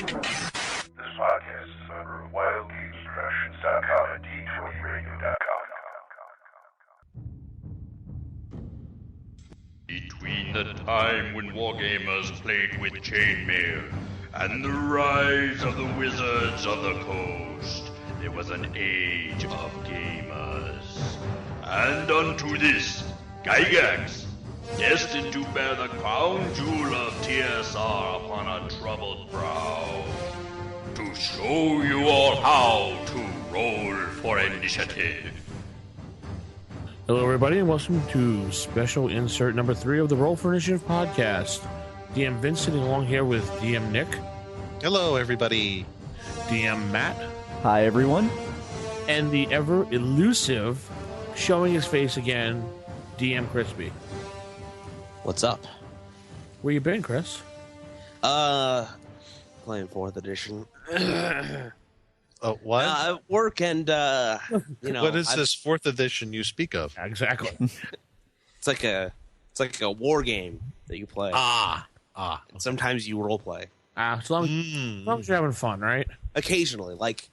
This podcast is a member of WildGamesProductions.com and D20Radio.com. Between the time when wargamers played with chainmail and the rise of the wizards of the coast, there was an age of gamers. And unto this, Gygax, destined to bear the crown jewel of TSR upon a troubled brow, to show you all how to roll for initiative. Hello, everybody, and welcome to special insert number 3 of the Roll for Initiative podcast. DM Vince sitting along here with DM Nick. Hello, everybody. DM Matt. Hi, everyone. And the ever elusive, showing his face again, DM Crispy. What's up? Where you been, Chris? Playing 4th edition. Oh, what? Work and, what is this 4th edition you speak of? Exactly. It's like a war game that you play. And sometimes you role play. As long as you're having fun, right? Occasionally. Like,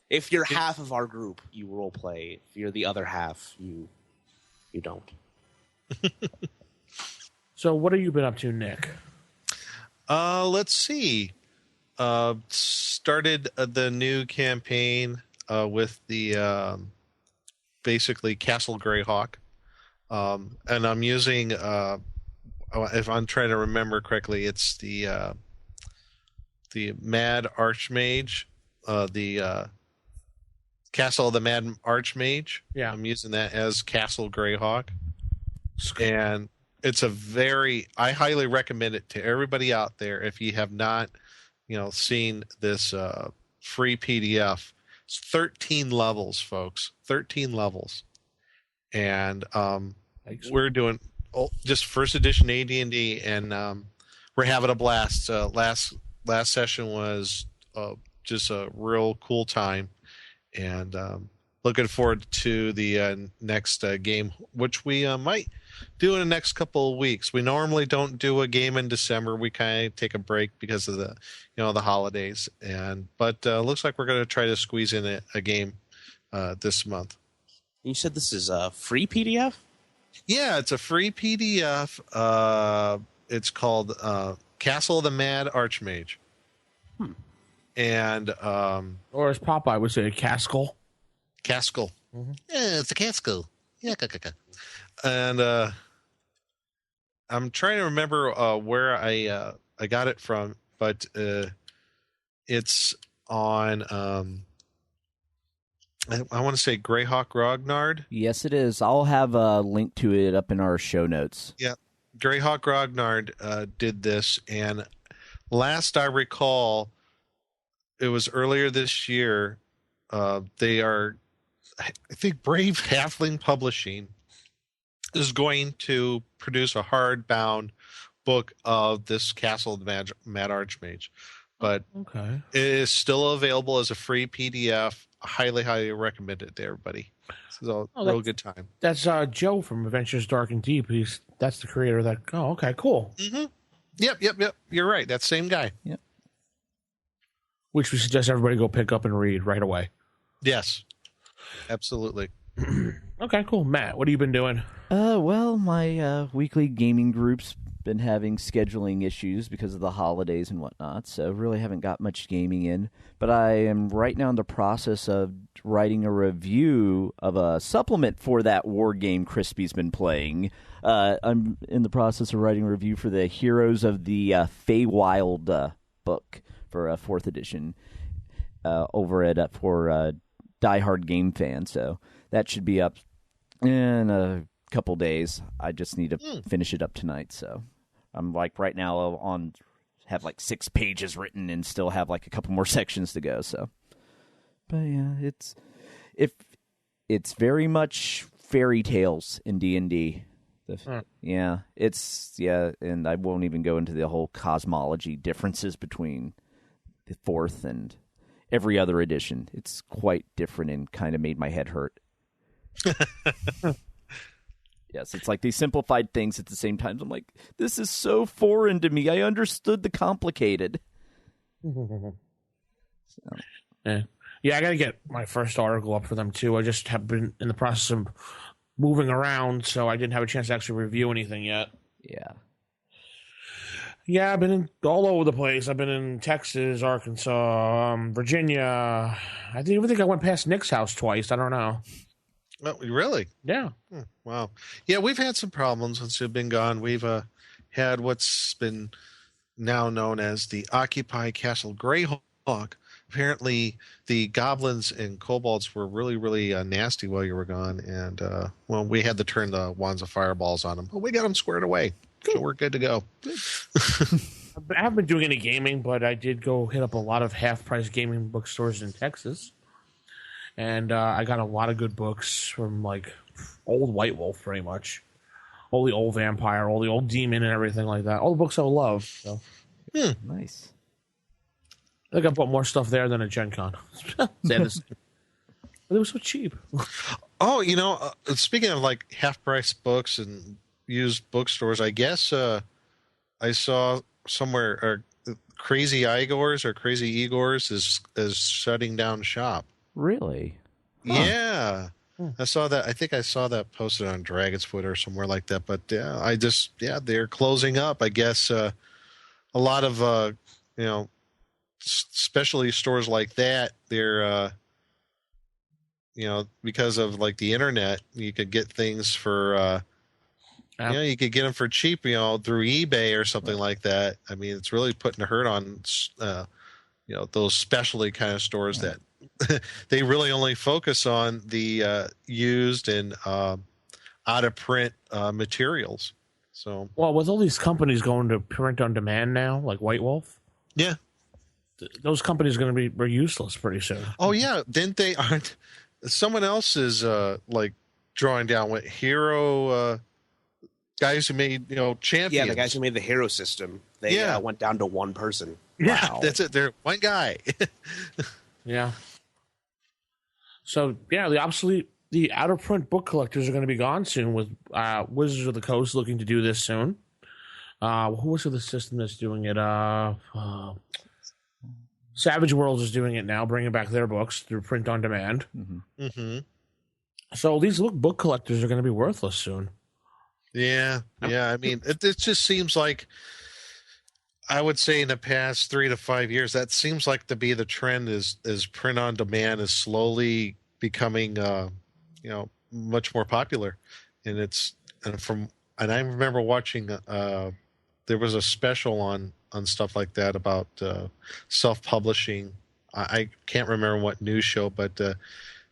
if you're half of our group, you role play. If you're the other half, you don't. So what have you been up to, Nick? Let's see. Started the new campaign with the basically Castle Greyhawk, and I'm using if I'm trying to remember correctly, it's the Mad Archmage, the Castle of the Mad Archmage. Yeah, I'm using that as Castle Greyhawk, and it's I highly recommend it to everybody out there if you have not seen this free PDF. It's 13 levels, folks. 13 levels. And we're doing just first edition AD&D, and we're having a blast. Last session was just a real cool time, and looking forward to the next game, which we might do in the next couple of weeks. We normally don't do a game in December. We kind of take a break because of the holidays, but looks like we're going to try to squeeze in a game this month. You said this is a free PDF? Yeah, it's a free PDF. It's called Castle of the Mad Archmage. And or as Popeye would say, Castle. Castle. Mm-hmm. Yeah, it's a Castle. Yeah, and I'm trying to remember where I got it from, but it's on I want to say Greyhawk Grognard. Yes, it is. I'll have a link to it up in our show notes. Yeah, Greyhawk Grognard did this, and last I recall, it was earlier this year. They are, I think, Brave Halfling Publishing is going to produce a hardbound book of this Castle of the Mad Archmage. But okay, it is still available as a free PDF. Highly, highly recommend it to everybody. It's a real good time. That's Joe from Adventures Dark and Deep. That's the creator of that. Oh, okay, cool. Mm-hmm. Yep. You're right. That same guy. Yep. Which we suggest everybody go pick up and read right away. Yes, absolutely. Okay, cool. Matt, what have you been doing? Well, my weekly gaming group's been having scheduling issues because of the holidays and whatnot, so really haven't got much gaming in. But I am right now in the process of writing a review of a supplement for that war game Crispy's been playing. I'm in the process of writing a review for the Heroes of the Feywild book for 4th edition over at for diehard game fans. So that should be up in a couple days. I just need to finish it up tonight. So I'm like right now have like 6 pages written and still have like a couple more sections to go. So, but yeah, it's very much fairy tales in D&D. Yeah, and I won't even go into the whole cosmology differences between the 4th and every other edition. It's quite different and kind of made my head hurt. Yes, it's like they simplified things at the same time. I'm like, this is so foreign to me. I understood the complicated. Yeah. Yeah, I got to get my first article up for them, too. I just have been in the process of moving around, so I didn't have a chance to actually review anything yet. Yeah. Yeah, I've been all over the place. I've been in Texas, Arkansas, Virginia. I didn't even think I went past Nick's house twice. I don't know. Oh, really? Yeah. Wow. Yeah, we've had some problems since you've been gone. We've had what's been now known as the Occupy Castle Greyhawk. Apparently, the goblins and kobolds were really, really nasty while you were gone. And, well, we had to turn the wands of fireballs on them. But we got them squared away. So we're good to go. I haven't been doing any gaming, but I did go hit up a lot of half-price gaming bookstores in Texas. And I got a lot of good books from, like, old White Wolf, pretty much. All the old vampire, all the old demon and everything like that. All the books I love. So. Nice. I think I bought more stuff there than at Gen Con. But it was so cheap. Oh, you know, speaking of, like, half-price books and used bookstores, I guess I saw somewhere Crazy Igor's or Crazy Igor's is shutting down shop. Really? Yeah. I saw that. I think I saw that posted on Dragon's Foot or somewhere like that. But they're closing up. I guess a lot of specialty stores like that, they're because of like the internet, you could get things for you could get them for cheap, through eBay or something like that. I mean, it's really putting a hurt on those specialty kind of stores that they really only focus on the used and out of print materials. So, well, with all these companies going to print on demand now, like White Wolf, yeah, those companies are going to be useless pretty soon. Oh yeah, didn't they? Aren't someone else is like drawing down with Hero guys who made Champions? Yeah, the guys who made the Hero system. They went down to one person. Yeah, Wow. that's it. They're one guy. Yeah. So yeah, the out of print book collectors are going to be gone soon. With Wizards of the Coast looking to do this soon. Who was the system that's doing it? Savage Worlds is doing it now, bringing back their books through print on demand. Mm-hmm. Mm-hmm. So these book collectors are going to be worthless soon. Yeah. I mean, it just seems like, I would say in the past 3 to 5 years, that seems like to be the trend is print on demand is slowly becoming, much more popular. And I remember watching, there was a special on stuff like that about self-publishing. I can't remember what news show, but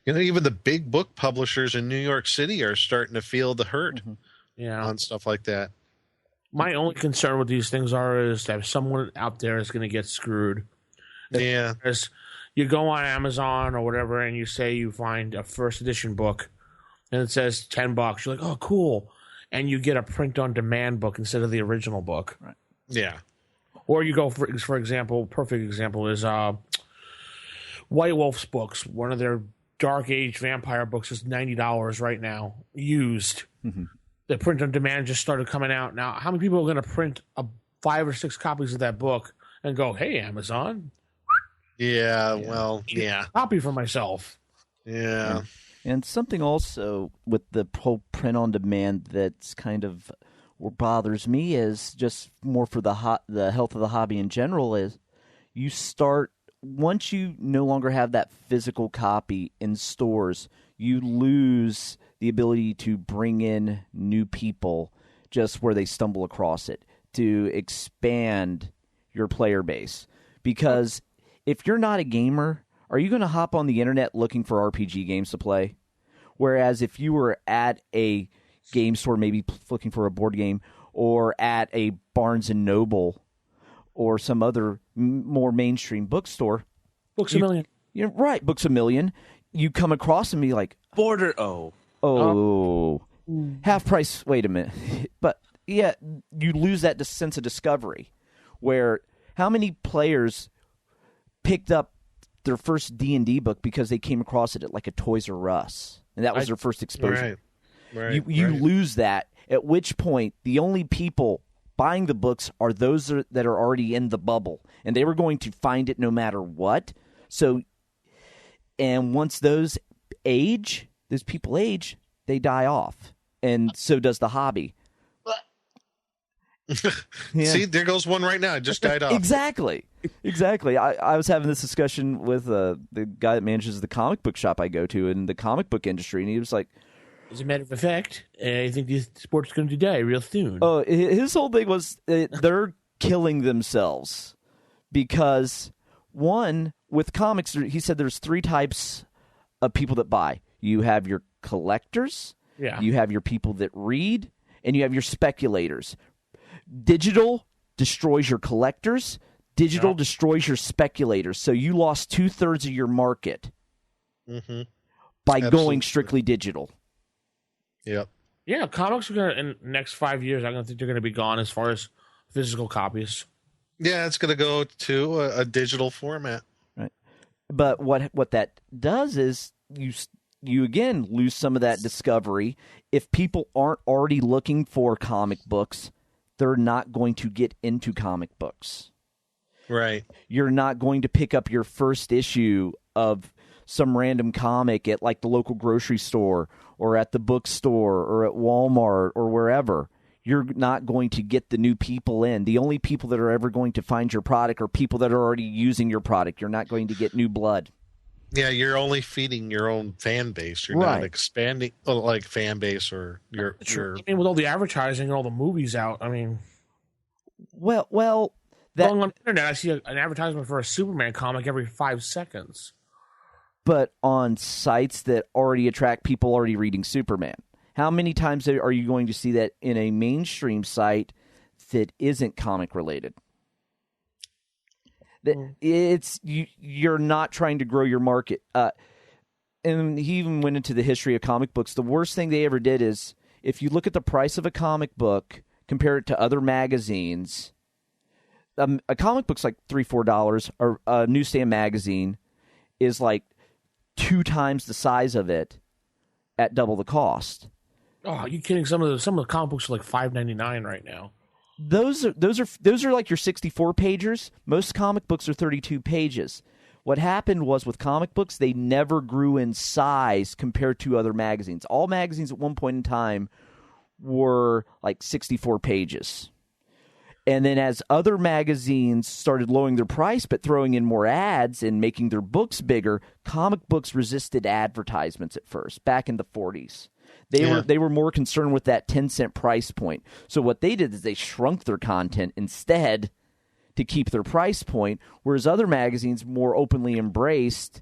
even the big book publishers in New York City are starting to feel the hurt on stuff like that. My only concern with these things is that someone out there is going to get screwed. Yeah. As you go on Amazon or whatever and you say you find a first edition book and it says $10, you're like, oh, cool. And you get a print on demand book instead of the original book. Right. Yeah. Or you go, for example, perfect example is White Wolf's books. One of their Dark Age vampire books is $90 right now, used. Mm-hmm. The print on demand just started coming out. Now, how many people are going to print 5 or 6 copies of that book and go, hey, Amazon? Yeah, well, yeah. Copy for myself. Yeah. And something also with the whole print on demand that's kind of what bothers me is just more for the health of the hobby in general is once you no longer have that physical copy in stores, you lose the ability to bring in new people just where they stumble across it, to expand your player base. Because if you're not a gamer, are you going to hop on the internet looking for RPG games to play? Whereas if you were at a game store, maybe looking for a board game, or at a Barnes & Noble or some other more mainstream bookstore. Books A Million. You're right, Books A Million. You come across and be like, half price, wait a minute. But yeah, you lose that sense of discovery where how many players picked up their first D&D book because they came across it at like a Toys R Us and that was their first exposure. Right. You lose that, at which point the only people buying the books are those that are already in the bubble, and they were going to find it no matter what. So, and once those people age, they die off, and so does the hobby. Yeah. See, there goes one right now. It just died off. Exactly. I was having this discussion with the guy that manages the comic book shop I go to in the comic book industry, and he was like, as a matter of fact, I think this sport's going to die real soon. Oh, his whole thing was they're killing themselves because, one, with comics, he said there's 3 types of people that buy. You have your collectors, you have your people that read, and you have your speculators. Digital destroys your collectors. Digital destroys your speculators. So you lost 2/3 of your market by going strictly digital. Yep. Yeah, comics are going to, in the next 5 years, I don't think they're going to be gone as far as physical copies. Yeah, it's going to go to a digital format. Right. But what that does is you again lose some of that discovery. If people aren't already looking for comic books, they're not going to get into comic books. Right. You're not going to pick up your first issue of some random comic at like the local grocery store or at the bookstore or at Walmart or wherever. You're not going to get the new people in. The only people that are ever going to find your product are people that are already using your product. You're not going to get new blood. Yeah, you're only feeding your own fan base. You're not expanding like fan base or your. I mean, with all the advertising and all the movies out, I mean, well, going on the internet, I see an advertisement for a Superman comic every 5 seconds. But on sites that already attract people already reading Superman, how many times are you going to see that in a mainstream site that isn't comic related? You're not trying to grow your market. And he even went into the history of comic books. The worst thing they ever did is, if you look at the price of a comic book, compare it to other magazines, a comic book's like $3-4, or a newsstand magazine is like 2 times the size of it at double the cost. Oh, are you kidding? Some of the comic books are like $5.99 right now. Those are like your 64 pagers. Most comic books are 32 pages. What happened was, with comic books, they never grew in size compared to other magazines. All magazines at one point in time were like 64 pages. And then as other magazines started lowering their price but throwing in more ads and making their books bigger, comic books resisted advertisements at first, back in the 40s. They were more concerned with that 10-cent price point. So what they did is they shrunk their content instead to keep their price point, whereas other magazines more openly embraced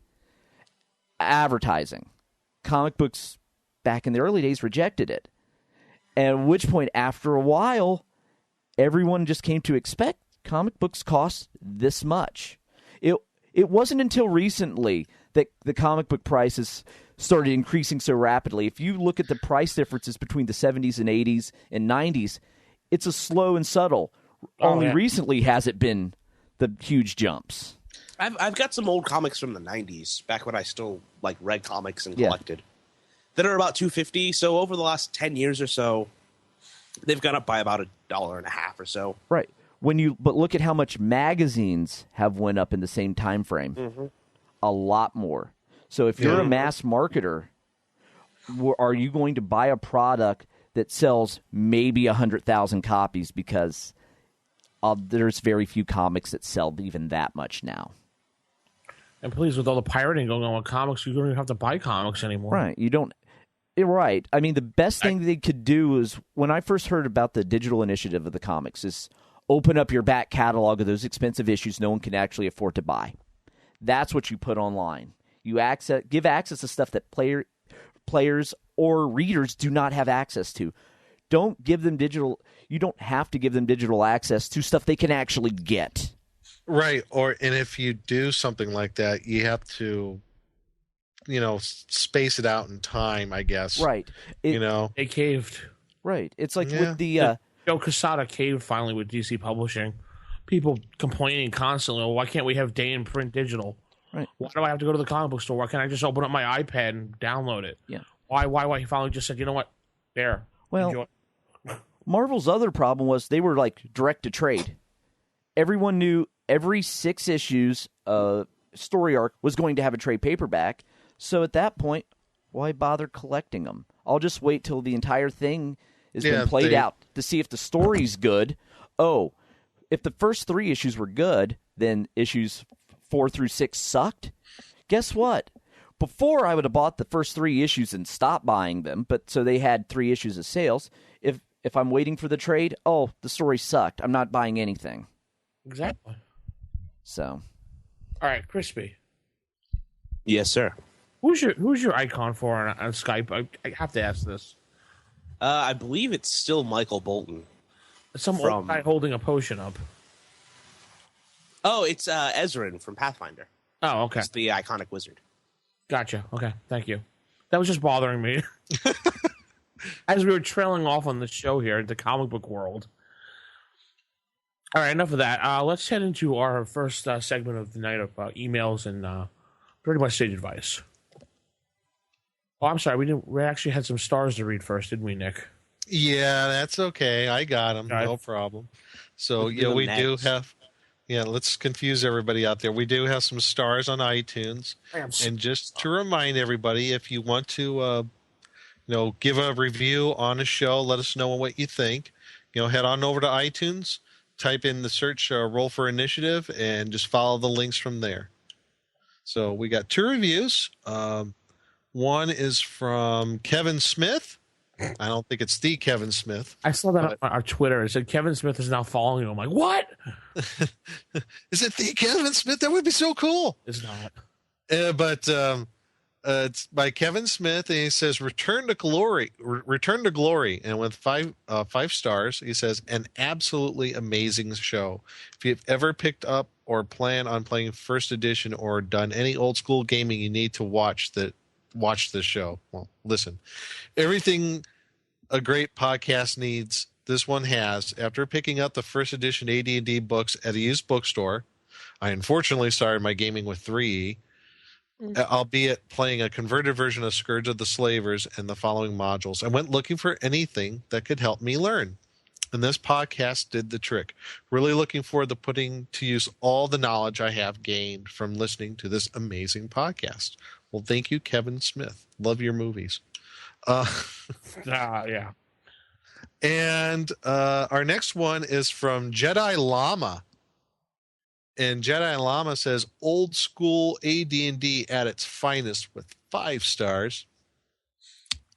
advertising. Comic books back in the early days rejected it. At which point, after a while, everyone just came to expect comic books cost this much. It wasn't until recently that the comic book prices started increasing so rapidly. If you look at the price differences between the 70s and 80s and 90s, it's a slow and subtle. Only recently has it been the huge jumps. I've got some old comics from the 90s, back when I still read comics and collected, that are about $2.50. So over the last 10 years or so, they've gone up by about $1.50 or so. Right. But look at how much magazines have went up in the same time frame. Mm-hmm. A lot more. So if you're a mass marketer, are you going to buy a product that sells maybe 100,000 copies because there's very few comics that sell even that much now? And please, with all the pirating going on with comics, you don't even have to buy comics anymore. Right. You don't. Right. I mean, the best thing they could do is, when I first heard about the digital initiative of the comics, is open up your back catalog of those expensive issues no one can actually afford to buy. That's what you put online. You give access to stuff that players or readers do not have access to. Don't give them digital. You don't have to give them digital access to stuff they can actually get. Right. And if you do something like that, you have to, space it out in time, I guess. Right. They caved. Right. It's like with the Joe Quesada caved finally with DC Publishing. People complaining constantly, why can't we have day and print digital? Right. Why do I have to go to the comic book store? Why can't I just open up my iPad and download it? Yeah. Why he finally just said, you know what? There. Well, enjoy. Marvel's other problem was they were like direct to trade. Everyone knew every 6 issues story arc was going to have a trade paperback. So at that point, why bother collecting them? I'll just wait till the entire thing has been played out to see if the story's good. Oh, if the first 3 issues were good, then issues 4 through 6 sucked. Guess what? Before, I would have bought the first 3 issues and stopped buying them, but so they had 3 issues of sales. If I'm waiting for the trade, the story sucked. I'm not buying anything. Exactly. So, all right, Crispy. Yes, sir. Who's your icon for on Skype? I have to ask this. I believe it's still Michael Bolton. Some old guy holding a potion up. Oh, it's Ezrin from Pathfinder. Oh, okay. He's the iconic wizard. Gotcha. Okay, thank you. That was just bothering me. As we were trailing off on the show here, the comic book world. All right, enough of that. Let's head into our first segment of the night of emails and pretty much stage advice. Oh, I'm sorry. We actually had some stars to read first, didn't we, Nick? Yeah, that's okay. I got them. Right. No problem. So, we do have... Yeah, let's confuse everybody out there. We do have some stars on iTunes. And just to remind everybody, if you want to, give a review on a show, let us know what you think. Head on over to iTunes, type in the search Roll for Initiative, and just follow the links from there. So we got 2 reviews. One is from Kevin Smith. I don't think it's the Kevin Smith. I saw that on our Twitter. It said Kevin Smith is now following you. I'm like, what? Is it the Kevin Smith? That would be so cool. It's not. But it's by Kevin Smith, and he says, Return to Glory. And with 5 stars, he says, an absolutely amazing show. If you've ever picked up or plan on playing first edition or done any old school gaming, you need to watch this show. Well, listen, everything a great podcast needs, this one has. After picking up the first edition AD&D books at a used bookstore, I unfortunately started my gaming with 3E, albeit playing a converted version of Scourge of the Slavers and the following modules. I went looking for anything that could help me learn, and this podcast did the trick. Really looking forward to putting to use all the knowledge I have gained from listening to this amazing podcast. Well, thank you, Kevin Smith. Love your movies. Yeah. And our next one is from Jedi Llama. And Jedi Llama says, old school AD&D at its finest with 5 stars.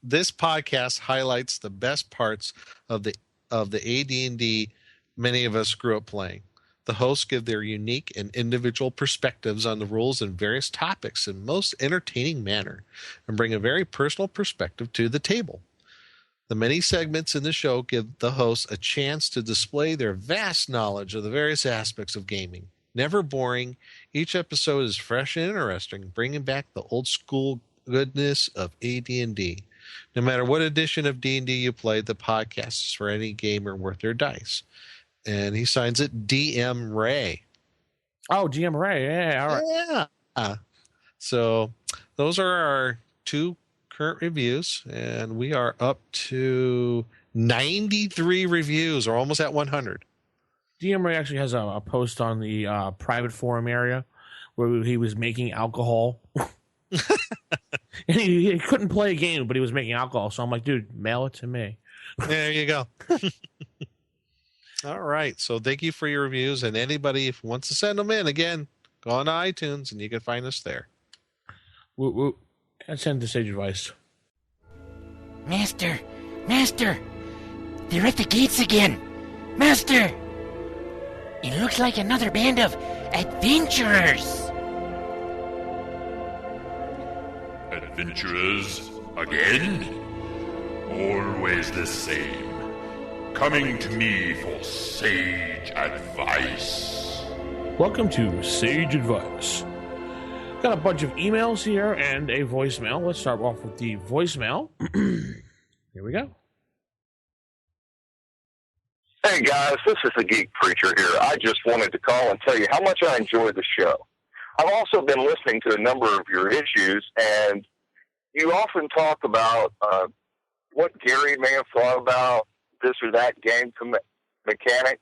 This podcast highlights the best parts of the AD&D many of us grew up playing. The hosts give their unique and individual perspectives on the rules and various topics in most entertaining manner and bring a very personal perspective to the table. The many segments in the show give the hosts a chance to display their vast knowledge of the various aspects of gaming. Never boring, each episode is fresh and interesting, bringing back the old school goodness of AD&D. No matter what edition of D&D you play, the podcast is for any gamer worth their dice. And he signs it DM Ray. Oh, DM Ray. Yeah, all right. Yeah. So those are our 2 current reviews, and we are up to 93 reviews, or almost at 100. DM Ray actually has a post on the private forum area where he was making alcohol. And he couldn't play a game, but he was making alcohol. So I'm like, dude, mail it to me. There you go. All right. So thank you for your reviews. And anybody, if wants to send them in, again, go on to iTunes and you can find us there. Woo, woo. And send the sage advice. Master! They're at the gates again! Master! It looks like another band of adventurers! Adventurers again? Always the same. Coming to me for sage advice. Welcome to Sage Advice. Got a bunch of emails here and a voicemail. Let's start off with the voicemail. Here we go. Hey guys, this is the Geek Preacher here. I just wanted to call and tell you how much I enjoy the show. I've also been listening to a number of your issues, and you often talk about what Gary may have thought about this or that game mechanic,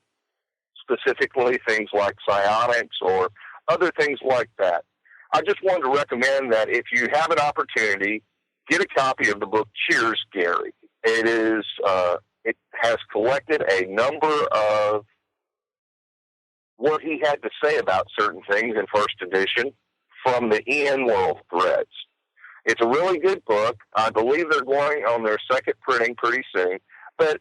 specifically things like psionics or other things like that. I just wanted to recommend that if you have an opportunity, get a copy of the book Cheers, Gary. It has collected a number of what he had to say about certain things in first edition from the Ian World threads. It's a really good book. I believe they're going on their second printing pretty soon, but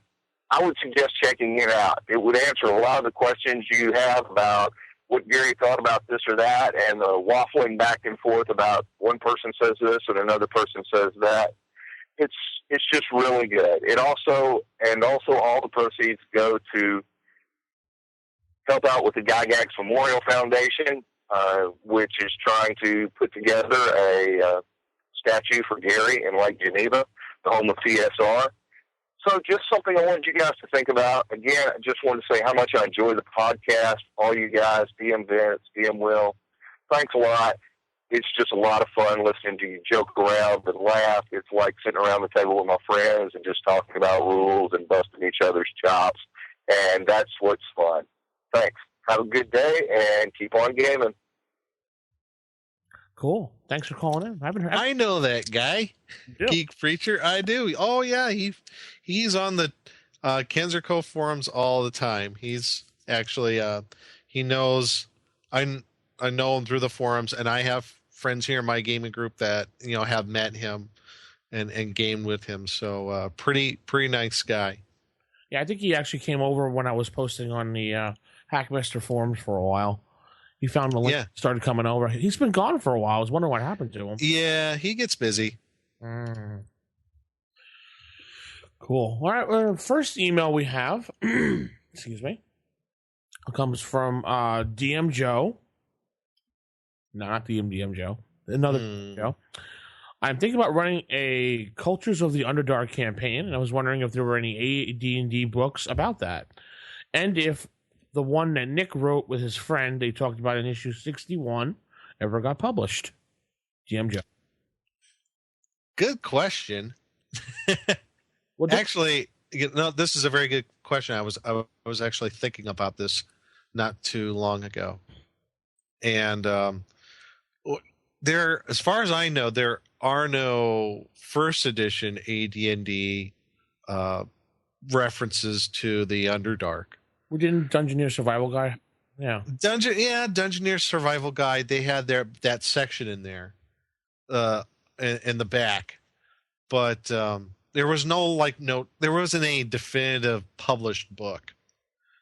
I would suggest checking it out. It would answer a lot of the questions you have about what Gary thought about this or that, and the waffling back and forth about one person says this and another person says that. It's just really good. It also all the proceeds go to help out with the Gygax Memorial Foundation, which is trying to put together a statue for Gary in Lake Geneva, the home of TSR. So just something I wanted you guys to think about. Again, I just wanted to say how much I enjoy the podcast, all you guys, DM Vince, DM Will. Thanks a lot. It's just a lot of fun listening to you joke around and laugh. It's like sitting around the table with my friends and just talking about rules and busting each other's chops. And that's what's fun. Thanks. Have a good day and keep on gaming. Cool. Thanks for calling in. I know that guy, Geek Preacher. I do. Oh yeah, he's on the Kenzerco forums all the time. He's actually he knows I know him through the forums, and I have friends here in my gaming group that have met him and gamed with him. So pretty nice guy. Yeah, I think he actually came over when I was posting on the Hackmaster forums for a while. He found the link, started coming over. He's been gone for a while. I was wondering what happened to him. Yeah, he gets busy. Cool. All right, first email we have, excuse me, comes from DM Joe. Not DM Joe. Another Joe. I'm thinking about running a Cultures of the Underdark campaign, and I was wondering if there were any AD&D books about that. And if the one that Nick wrote with his friend, they talked about in issue 61, ever got published. GM Joe. Good question. Actually, this is a very good question. I was actually thinking about this not too long ago. And there, as far as I know, there are no first edition AD&D references to the Underdark. We didn't Dungeoneer Survival Guide. Yeah. Dungeoneer Survival Guide. They had that section in there, in the back, but there was there wasn't a definitive published book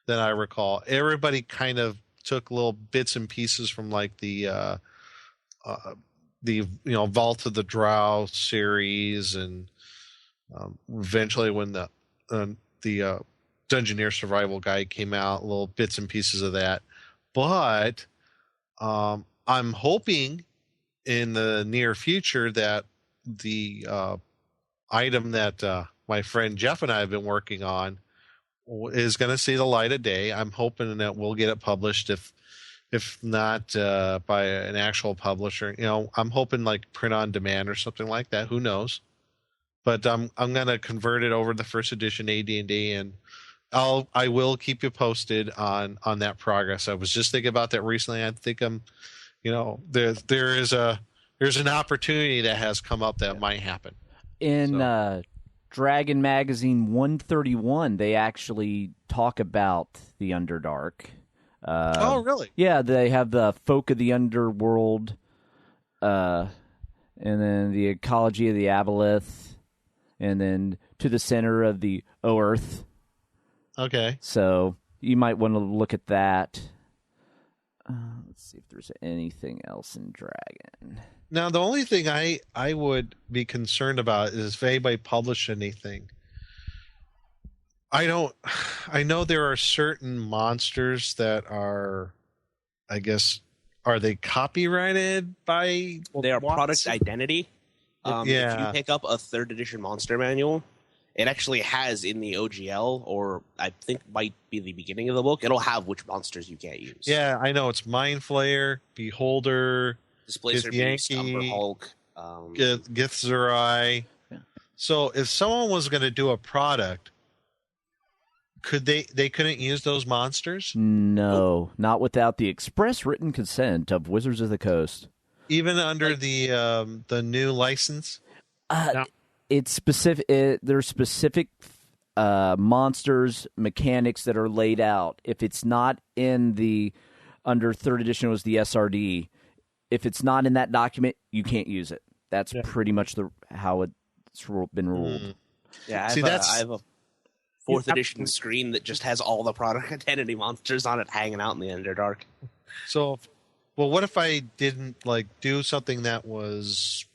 that I recall. Everybody kind of took little bits and pieces from like the Vault of the Drow series, and eventually when the Dungeoneer Survival Guide came out, little bits and pieces of that. But I'm hoping in the near future that the item that my friend Jeff and I have been working on is going to see the light of day. I'm hoping that we'll get it published, if not by an actual publisher. I'm hoping like print on demand or something like that. Who knows? But I'm going to convert it over to the first edition AD&D, and I will keep you posted on that progress. I was just thinking about that recently. I think there's an opportunity that has come up that might happen. In Dragon Magazine 131, they actually talk about the Underdark. Oh, really? Yeah, they have the folk of the underworld, and then the ecology of the aboleth, and then to the center of the Oerth. Okay. So you might want to look at that. Let's see if there's anything else in Dragon. Now, the only thing I would be concerned about is if anybody published anything. I know there are certain monsters that are, I guess, are they copyrighted by? They are product identity. If you pick up a 3rd edition monster manual, it actually has in the OGL, or I think might be the beginning of the book, it'll have which monsters you can't use. Yeah, I know. It's Mind Flayer, Beholder, Displacer Beast, Umber Hulk, Githzerai. Yeah. So if someone was going to do a product Could they couldn't use those monsters? No, not without the express written consent of Wizards of the Coast. Even under the new license? No. It's specific. There's specific monsters, mechanics that are laid out. If it's not in the under 3rd edition, it was the SRD. If it's not in that document, you can't use it. That's pretty much how it's been ruled. Yeah, I have a 4th edition screen that just has all the product identity monsters on it hanging out in the Underdark. So, well, what if I didn't do something that was,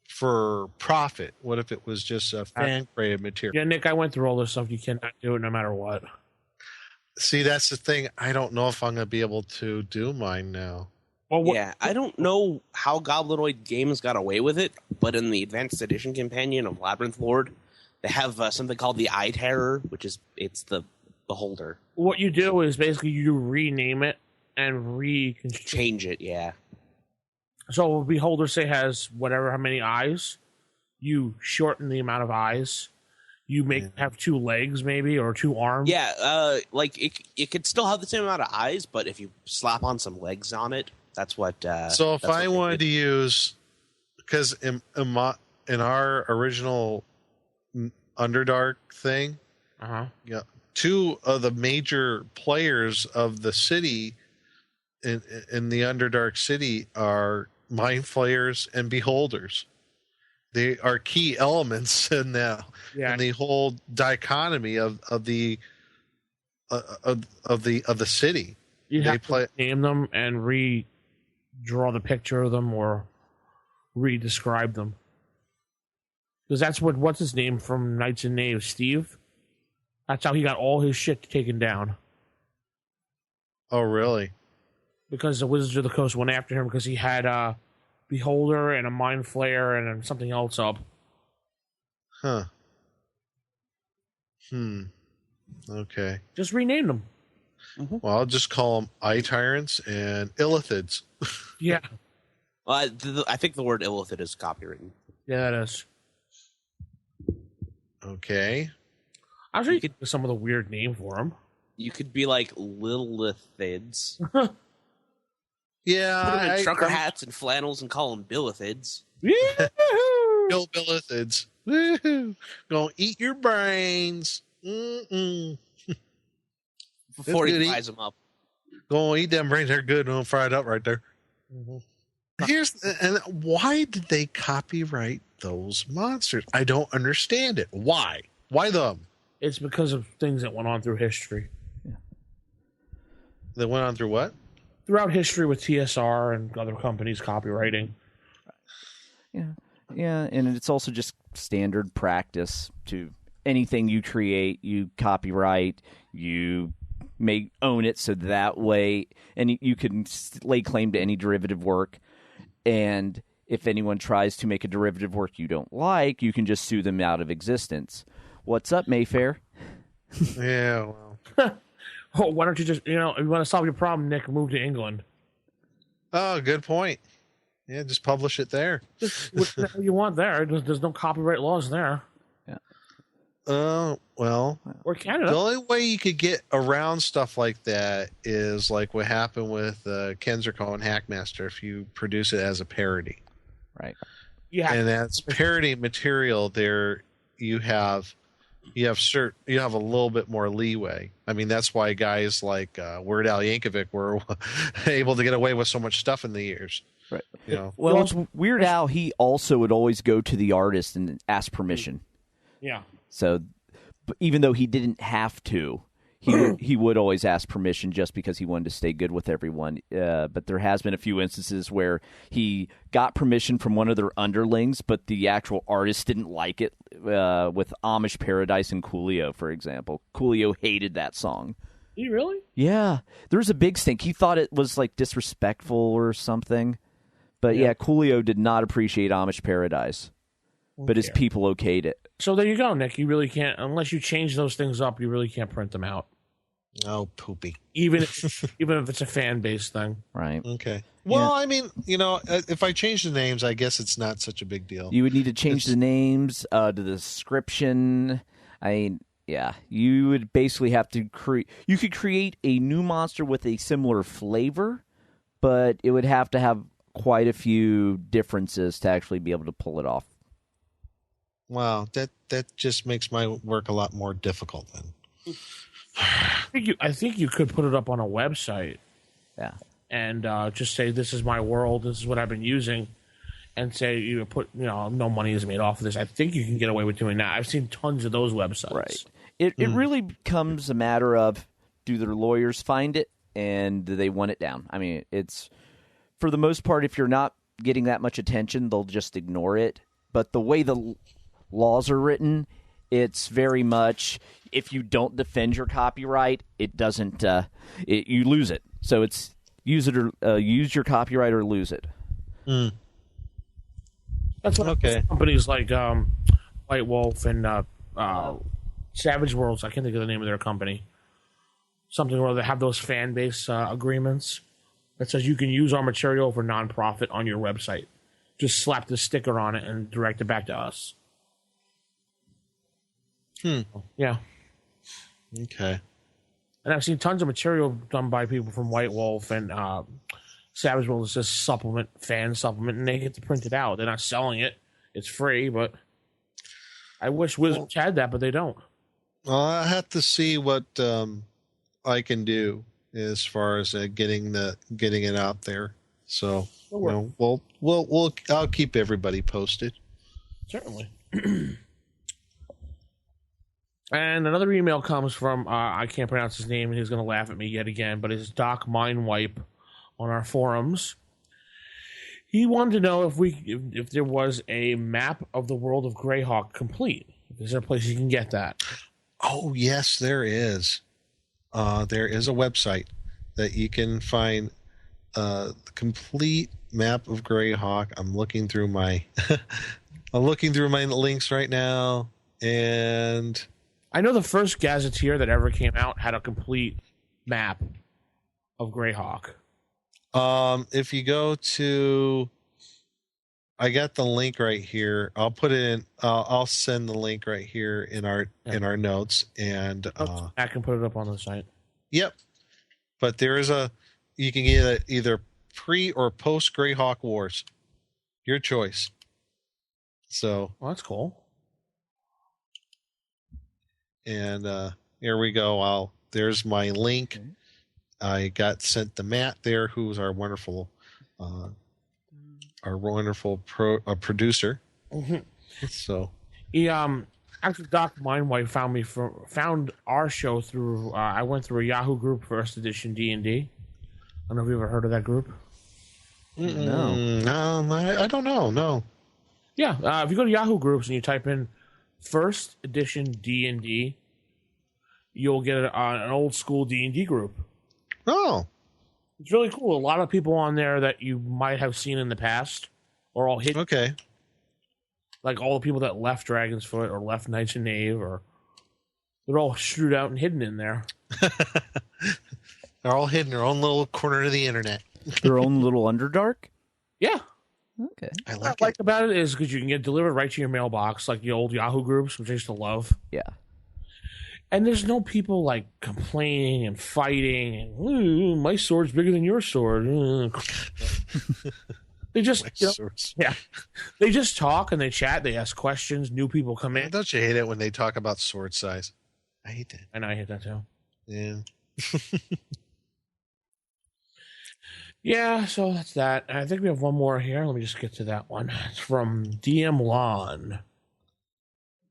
for profit? What if it was just a fan created material? Yeah, Nick, I went through all this stuff. You cannot do it no matter what. See, that's the thing. I don't know if I'm going to be able to do mine now. Well, Yeah, I don't know how Goblinoid Games got away with it, but in the Advanced Edition companion of Labyrinth Lord, they have something called the Eye Terror, it's the Beholder. What you do is basically you rename it and Change it, yeah. So Beholder, say, has how many eyes. You shorten the amount of eyes. You have 2 legs, maybe, or 2 arms. Yeah, it could still have the same amount of eyes, but if you slap on some legs on it, that's what. So if I wanted to use, because in our original Underdark thing, yeah, 2 of the major players of the city in the Underdark city are Mind Flayers and Beholders. They are key elements in the whole dichotomy of the city. You have to name them and redraw the picture of them or re-describe them. Because that's what's his name from Knights and Knaves, Steve? That's how he got all his shit taken down. Oh, really? Because the Wizards of the Coast went after him because he had a Beholder and a Mind Flayer and something else up. Huh. Okay. Just rename them. Mm-hmm. Well, I'll just call them Eye Tyrants and Illithids. Yeah. Well, I think the word Illithid is copywritten. Yeah, that is. Okay. I'm sure you could do some of the weird name for them. You could be like Lilithids. Yeah. Put them in trucker hats and flannels and call them Billithids. Bill Billithids. Woohoo. Gonna eat your brains. Before he fries them up. Gonna eat them brains. They're good and fried up right there. Mm-hmm. And why did they copyright those monsters? I don't understand it. Why? Why them? It's because of things that went on through history. Yeah. That went on through what? Throughout history with TSR and other companies copywriting. Yeah, and it's also just standard practice to anything you create, you copyright, you may own it, so that way, and you can lay claim to any derivative work, and if anyone tries to make a derivative work you don't like, you can just sue them out of existence. What's up, Mayfair? Yeah, well. Oh, why don't you just, if you want to solve your problem, Nick, move to England. Oh, good point. Yeah, just publish it there. What the hell you want there? There's no copyright laws there. Yeah. Well. Or Canada. The only way you could get around stuff like that is like what happened with Kenzerco and Hackmaster if you produce it as a parody. Right. Yeah. And that's parody material there. You have a little bit more leeway. I mean, that's why guys like Weird Al Yankovic were able to get away with so much stuff in the years. Right. Well, it's Weird Al. He also would always go to the artist and ask permission. Yeah. So, even though he didn't have to, he would always ask permission just because he wanted to stay good with everyone. But there has been a few instances where he got permission from one of their underlings, but the actual artist didn't like it. With Amish Paradise and Coolio, for example, Coolio hated that song. Did he really? Yeah, there was a big stink. He thought it was like disrespectful or something. But yeah, Coolio did not appreciate Amish Paradise, but his people okayed it. So there you go, Nick. You really can't, unless you change those things up, you really can't print them out. Oh, poopy. Even if it's a fan-based thing. Right. Okay. Well, I mean, if I change the names, I guess it's not such a big deal. You would need to change the names, the description. I mean, Yeah, you would basically have to create. You could create a new monster with a similar flavor, but it would have to have quite a few differences to actually be able to pull it off. Wow, that just makes my work a lot more difficult then. I think you could put it up on a website. Yeah. And just say, this is my world, this is what I've been using, and say you put, no money is made off of this. I think you can get away with doing that. I've seen tons of those websites. Right. It really becomes a matter of, do their lawyers find it and do they want it down? I mean, it's, for the most part, if you're not getting that much attention, they'll just ignore it. But the way the laws are written, it's very much, if you don't defend your copyright, it doesn't, you lose it. So it's, use it or use your copyright or lose it. That's what companies like White Wolf and Savage Worlds. I can't think of the name of their company. Something where they have those fan base agreements that says you can use our material for nonprofit on your website. Just slap the sticker on it and direct it back to us. Yeah. Okay. And I've seen tons of material done by people from White Wolf and Savage World. It's just fan supplement, and they get to print it out. They're not selling it. It's free, but I wish Wizards had that, but they don't. Well, I have to see what I can do as far as getting it out there. So I'll keep everybody posted. Certainly. And another email comes from, I can't pronounce his name, and he's going to laugh at me yet again, but it's Doc Mindwipe on our forums. He wanted to know if there was a map of the world of Greyhawk complete. Is there a place you can get that? Oh, yes, there is. There is a website that you can find the complete map of Greyhawk. I'm looking through my links right now, and I know the first Gazetteer that ever came out had a complete map of Greyhawk. If you go to, I got the link right here. I'll put it in. I'll send the link right here in our notes, and I can put it up on the site. Yep, but there is you can get it either pre or post Greyhawk Wars, your choice. So that's cool. And here we go. There's my link. Okay. I got sent the Matt there, who's our wonderful producer. Mm-hmm. So he actually Doc Mindwipe found our show through. I went through a Yahoo group, First Edition D&D. I don't know if you ever heard of that group. No, I don't know. No. Yeah, if you go to Yahoo groups and you type in First Edition D&D, you'll get an old school D&D group. Oh. It's really cool. A lot of people on there that you might have seen in the past are all hidden. Okay. Like all the people that left Dragon's Foot or left Knights of Knave, or they're all strewed out and hidden in there. They're all hidden in their own little corner of the internet. Their own little Underdark? Yeah. Okay. What I like about it is because you can get delivered right to your mailbox, like the old Yahoo groups, which I used to love. Yeah. And there's no people like complaining and fighting and my sword's bigger than your sword. They just they just talk and they chat, they ask questions, new people come in. Don't you hate it when they talk about sword size? I hate that. I know, I hate that too. Yeah. Yeah, so that's that. I think we have one more here. Let me just get to that one. It's from DM Lon.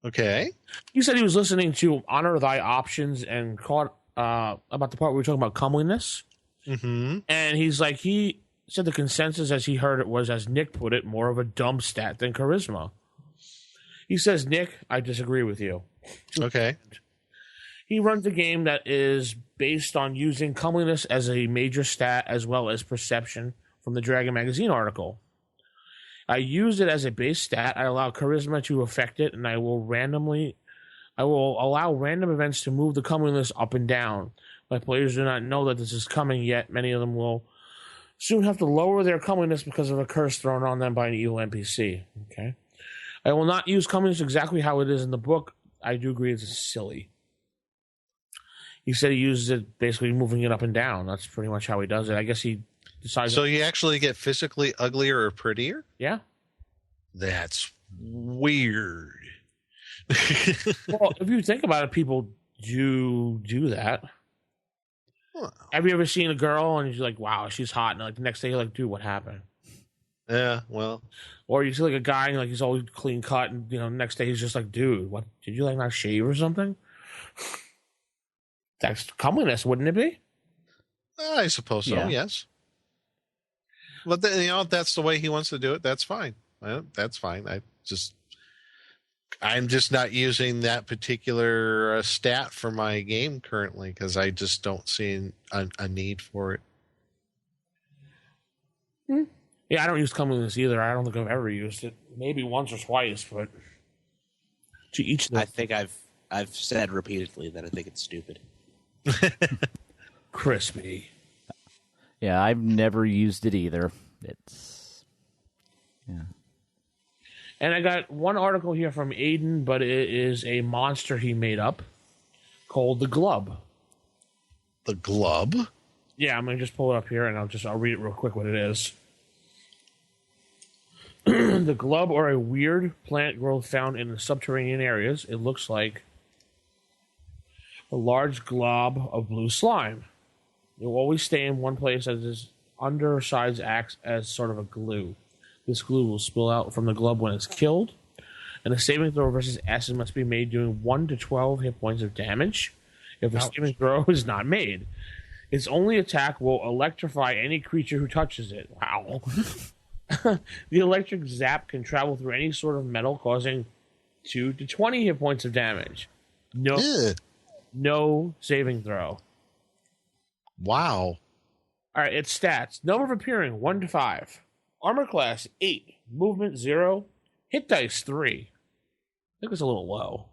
Okay. He said he was listening to Honor Thy Options and caught about the part where we were talking about comeliness. Mm-hmm. And he's like, he said the consensus as he heard it was, as Nick put it, more of a dumb stat than charisma. He says, Nick, I disagree with you. Okay. He runs a game that is based on using comeliness as a major stat as well as perception from the Dragon Magazine article. I use it as a base stat. I allow charisma to affect it, and I will allow random events to move the comeliness up and down. My players do not know that this is coming yet. Many of them will soon have to lower their comeliness because of a curse thrown on them by an evil NPC. Okay. I will not use comeliness exactly how it is in the book. I do agree it's silly. He said he uses it basically moving it up and down. That's pretty much how he does it. I guess he decides. So you actually get physically uglier or prettier? Yeah. That's weird. Well, if you think about it, people do that. Well, Have you ever seen a girl and you're like, wow, she's hot, and like the next day you're like, dude, what happened? yeah, well, Or you see like a guy and like he's always clean cut, and next day he's just like, dude, what did you like not shave or something? That's comeliness, wouldn't it be? I suppose so, Yeah. yes. But if that's the way he wants to do it, that's fine. That's fine. I'm just not using that particular stat for my game currently because I just don't see a need for it. Yeah, I don't use comeliness either. I don't think I've ever used it. Maybe once or twice, but to each their I think I've said repeatedly that I think it's stupid. crispy. Yeah, I've never used it either. It's And I got one article here from Aiden, but it is a monster he made up called the Glub. The glub? Yeah, I'm gonna just pull it up here and I'll read it real quick what it is. The glub are a weird plant growth found in the subterranean areas. It looks like a large glob of blue slime. It will always stay in one place as its undersides acts as sort of a glue. This glue will spill out from the glub when it's killed, and a saving throw versus acid must be made doing 1 to 12 hit points of damage if a saving throw is not made. Its only attack will electrify any creature who touches it. Wow. The electric zap can travel through any sort of metal, causing 2 to 20 hit points of damage. No saving throw. Wow. All right, its stats. Number of appearing, 1 to 5. Armor class, 8. Movement, 0. Hit dice, 3. I think it's a little low.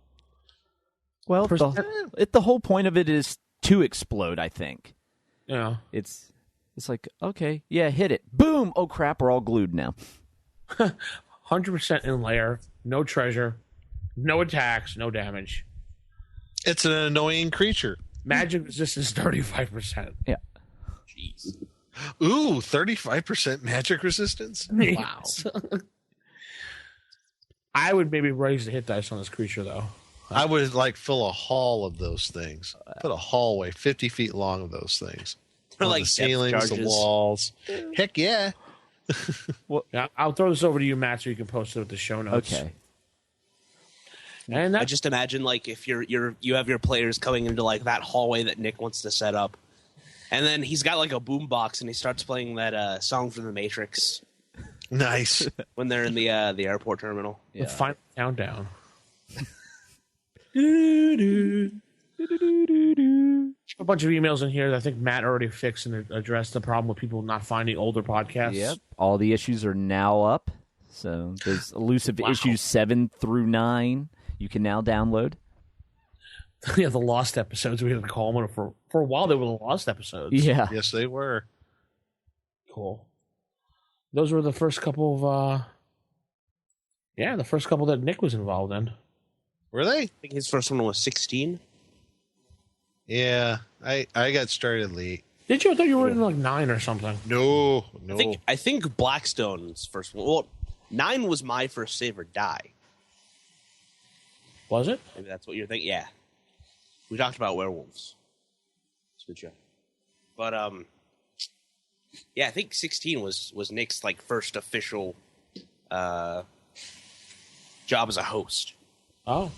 well, the whole point of it is to explode. I think Yeah. it's like, okay, yeah, hit it, boom. Oh crap, we're all glued now. 100% in layer, no treasure, no attacks, no damage. It's an annoying creature. Magic resistance, 35%. Yeah. Jeez. Ooh, 35% magic resistance? Wow. I would maybe raise the hit dice on this creature, though. I would fill a hall of those things. Put a hallway 50 feet long of those things. They're On like the ceilings, the walls. Heck yeah. Yeah, I'll throw this over to you, Matt, so you can post it with the show notes. Okay. And I just imagine if you have your players coming into that hallway that Nick wants to set up, and then he's got a boom box and he starts playing that song from the Matrix Nice. when they're in the airport terminal. the final countdown. A bunch of emails in here that I think Matt already fixed and addressed the problem with people not finding older podcasts. Yep. All the issues are now up. So there's elusive Wow. issues 7 through 9. You can now download. Yeah, the lost episodes. We had to call them for a while. They were the lost episodes. Yeah. Yes, they were. Cool. Those were the first couple of the first couple that Nick was involved in. Were they? I think his first one was 16. Yeah, I got started late. Did you? I thought you were in 9 or something. No. I think Blackstone's first one. Well, 9 was my first save or die. Was it? Maybe that's what you're thinking. Yeah, we talked about werewolves. That's good show. But yeah, I think 16 was Nick's first official job as a host. Oh.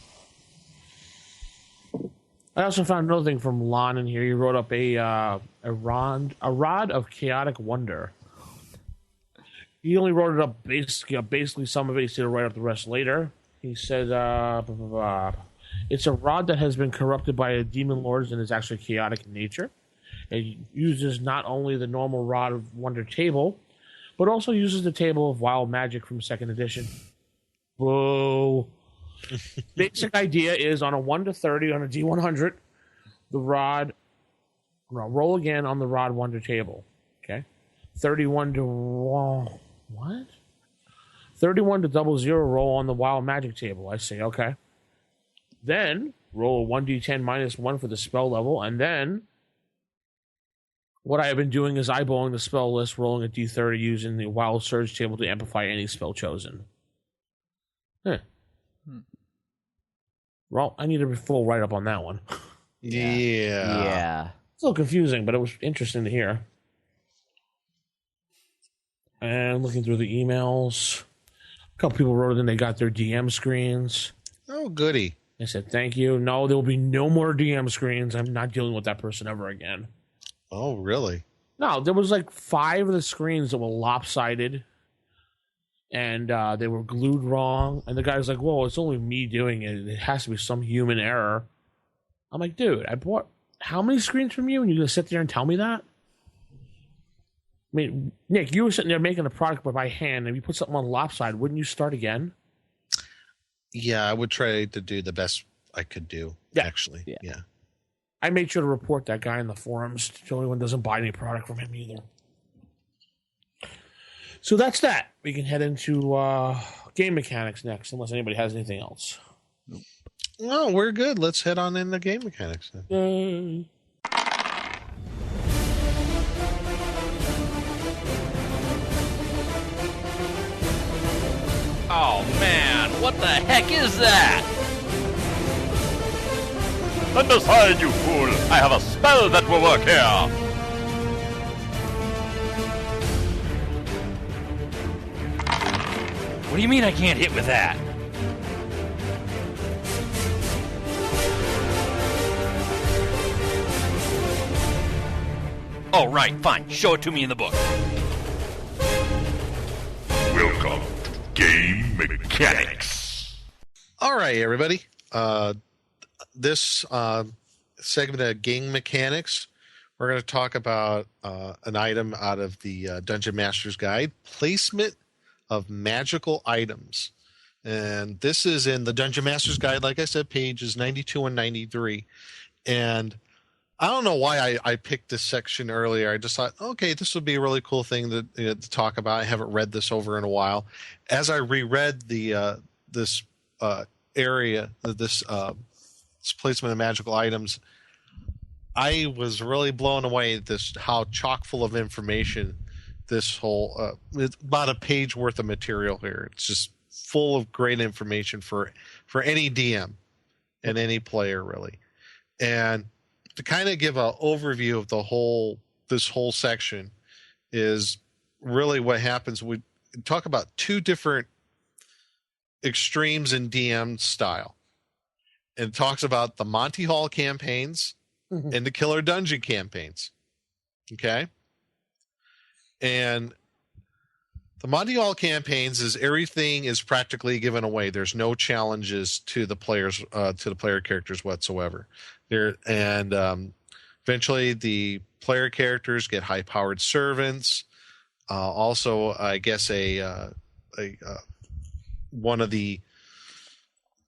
I also found another thing from Lon in here. He wrote up a rod of chaotic wonder. He only wrote it up basically some of it. He said to write up the rest later. He said, it's a rod that has been corrupted by a demon lords and is actually chaotic in nature. It uses not only the normal Rod of Wonder table, but also uses the table of wild magic from 2nd edition. Whoa. Basic idea is on a 1 to 30 on a D100, the rod, roll again on the Rod Wonder table. Okay. 31 to, what? 31 to 00 roll on the wild magic table. I say, okay. Then roll a 1d10 minus 1 for the spell level, and then what I have been doing is eyeballing the spell list, rolling a d30 using the Wild Surge table to amplify any spell chosen. Well, I need a full write-up on that one. Yeah. It's a little confusing, but it was interesting to hear. And looking through the emails, a couple people wrote in they got their DM screens. Oh, goody. I said, thank you. No, there will be no more DM screens. I'm not dealing with that person ever again. Oh, really? No, there was like 5 of the screens that were lopsided. And they were glued wrong. And the guy was like, whoa, it's only me doing it. It has to be some human error. I'm like, dude, I bought how many screens from you? And you're going to sit there and tell me that? I mean, Nick, you were sitting there making a product by hand, and if you put something on lopsided, wouldn't you start again? Yeah, I would try to do the best I could do, actually. Yeah. I made sure to report that guy in the forums so anyone doesn't buy any product from him either. So that's that. We can head into game mechanics next, unless anybody has anything else. No, we're good. Let's head on into game mechanics then. Yay. Oh man, what the heck is that? Stand aside, you fool! I have a spell that will work here! What do you mean I can't hit with that? Oh, right, fine. Show it to me in the book. Welcome to Game Mechanics. All right, everybody. This segment of game mechanics, we're going to talk about an item out of the Dungeon Master's Guide, placement of magical items. And this is in the Dungeon Master's Guide, like I said, pages 92 and 93. And I don't know why I picked this section earlier. I just thought, okay, this would be a really cool thing to talk about. I haven't read this over in a while. As I reread this area, this placement of magical items, I was really blown away at how chock full of information this whole it's about a page worth of material here. It's just full of great information for any DM and any player, really. And to kind of give an overview of this whole section is really what happens. We talk about 2 different extremes in DM style. And it talks about the Monty Hall campaigns and the Killer Dungeon campaigns. Okay? And the Monty Hall campaigns is everything is practically given away. There's no challenges to the players, to the player characters whatsoever. Eventually the player characters get high-powered servants. Also, I guess one of the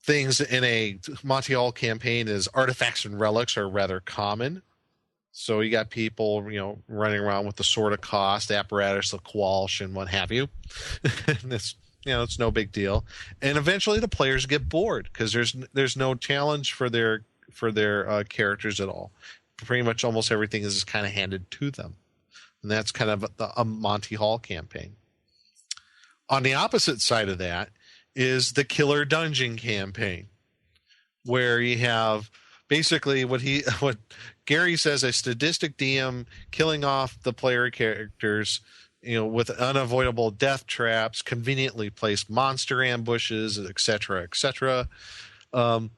things in a Monty Hall campaign is artifacts and relics are rather common. So you got people, running around with the Sword of Cost, apparatus of Qualsh, and what have you. And it's no big deal. And eventually the players get bored because there's no challenge for their characters at all. Pretty much almost everything is just kind of handed to them. And that's kind of a Monty Hall campaign. On the opposite side of that is the Killer Dungeon campaign, where you have basically what Gary says, a sadistic DM killing off the player characters, with unavoidable death traps, conveniently placed monster ambushes, etc., etc. And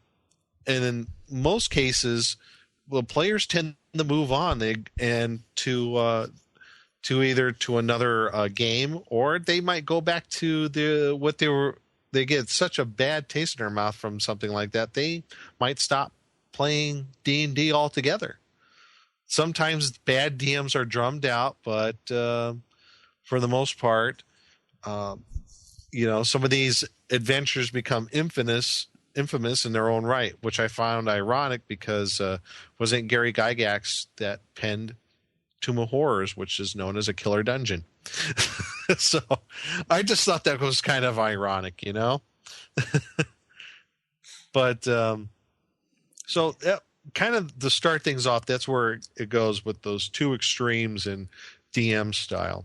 in most cases, players tend to move on and to either to another game, or they might go back to they get such a bad taste in their mouth from something like that, they might stop playing D&D altogether. Sometimes bad DMs are drummed out, but for the most part, some of these adventures become infamous in their own right, which I found ironic because wasn't Gary Gygax that penned Tomb of Horrors, which is known as a Killer Dungeon. So I just thought that was kind of ironic, But So kind of to start things off, that's where it goes with those two extremes in DM style.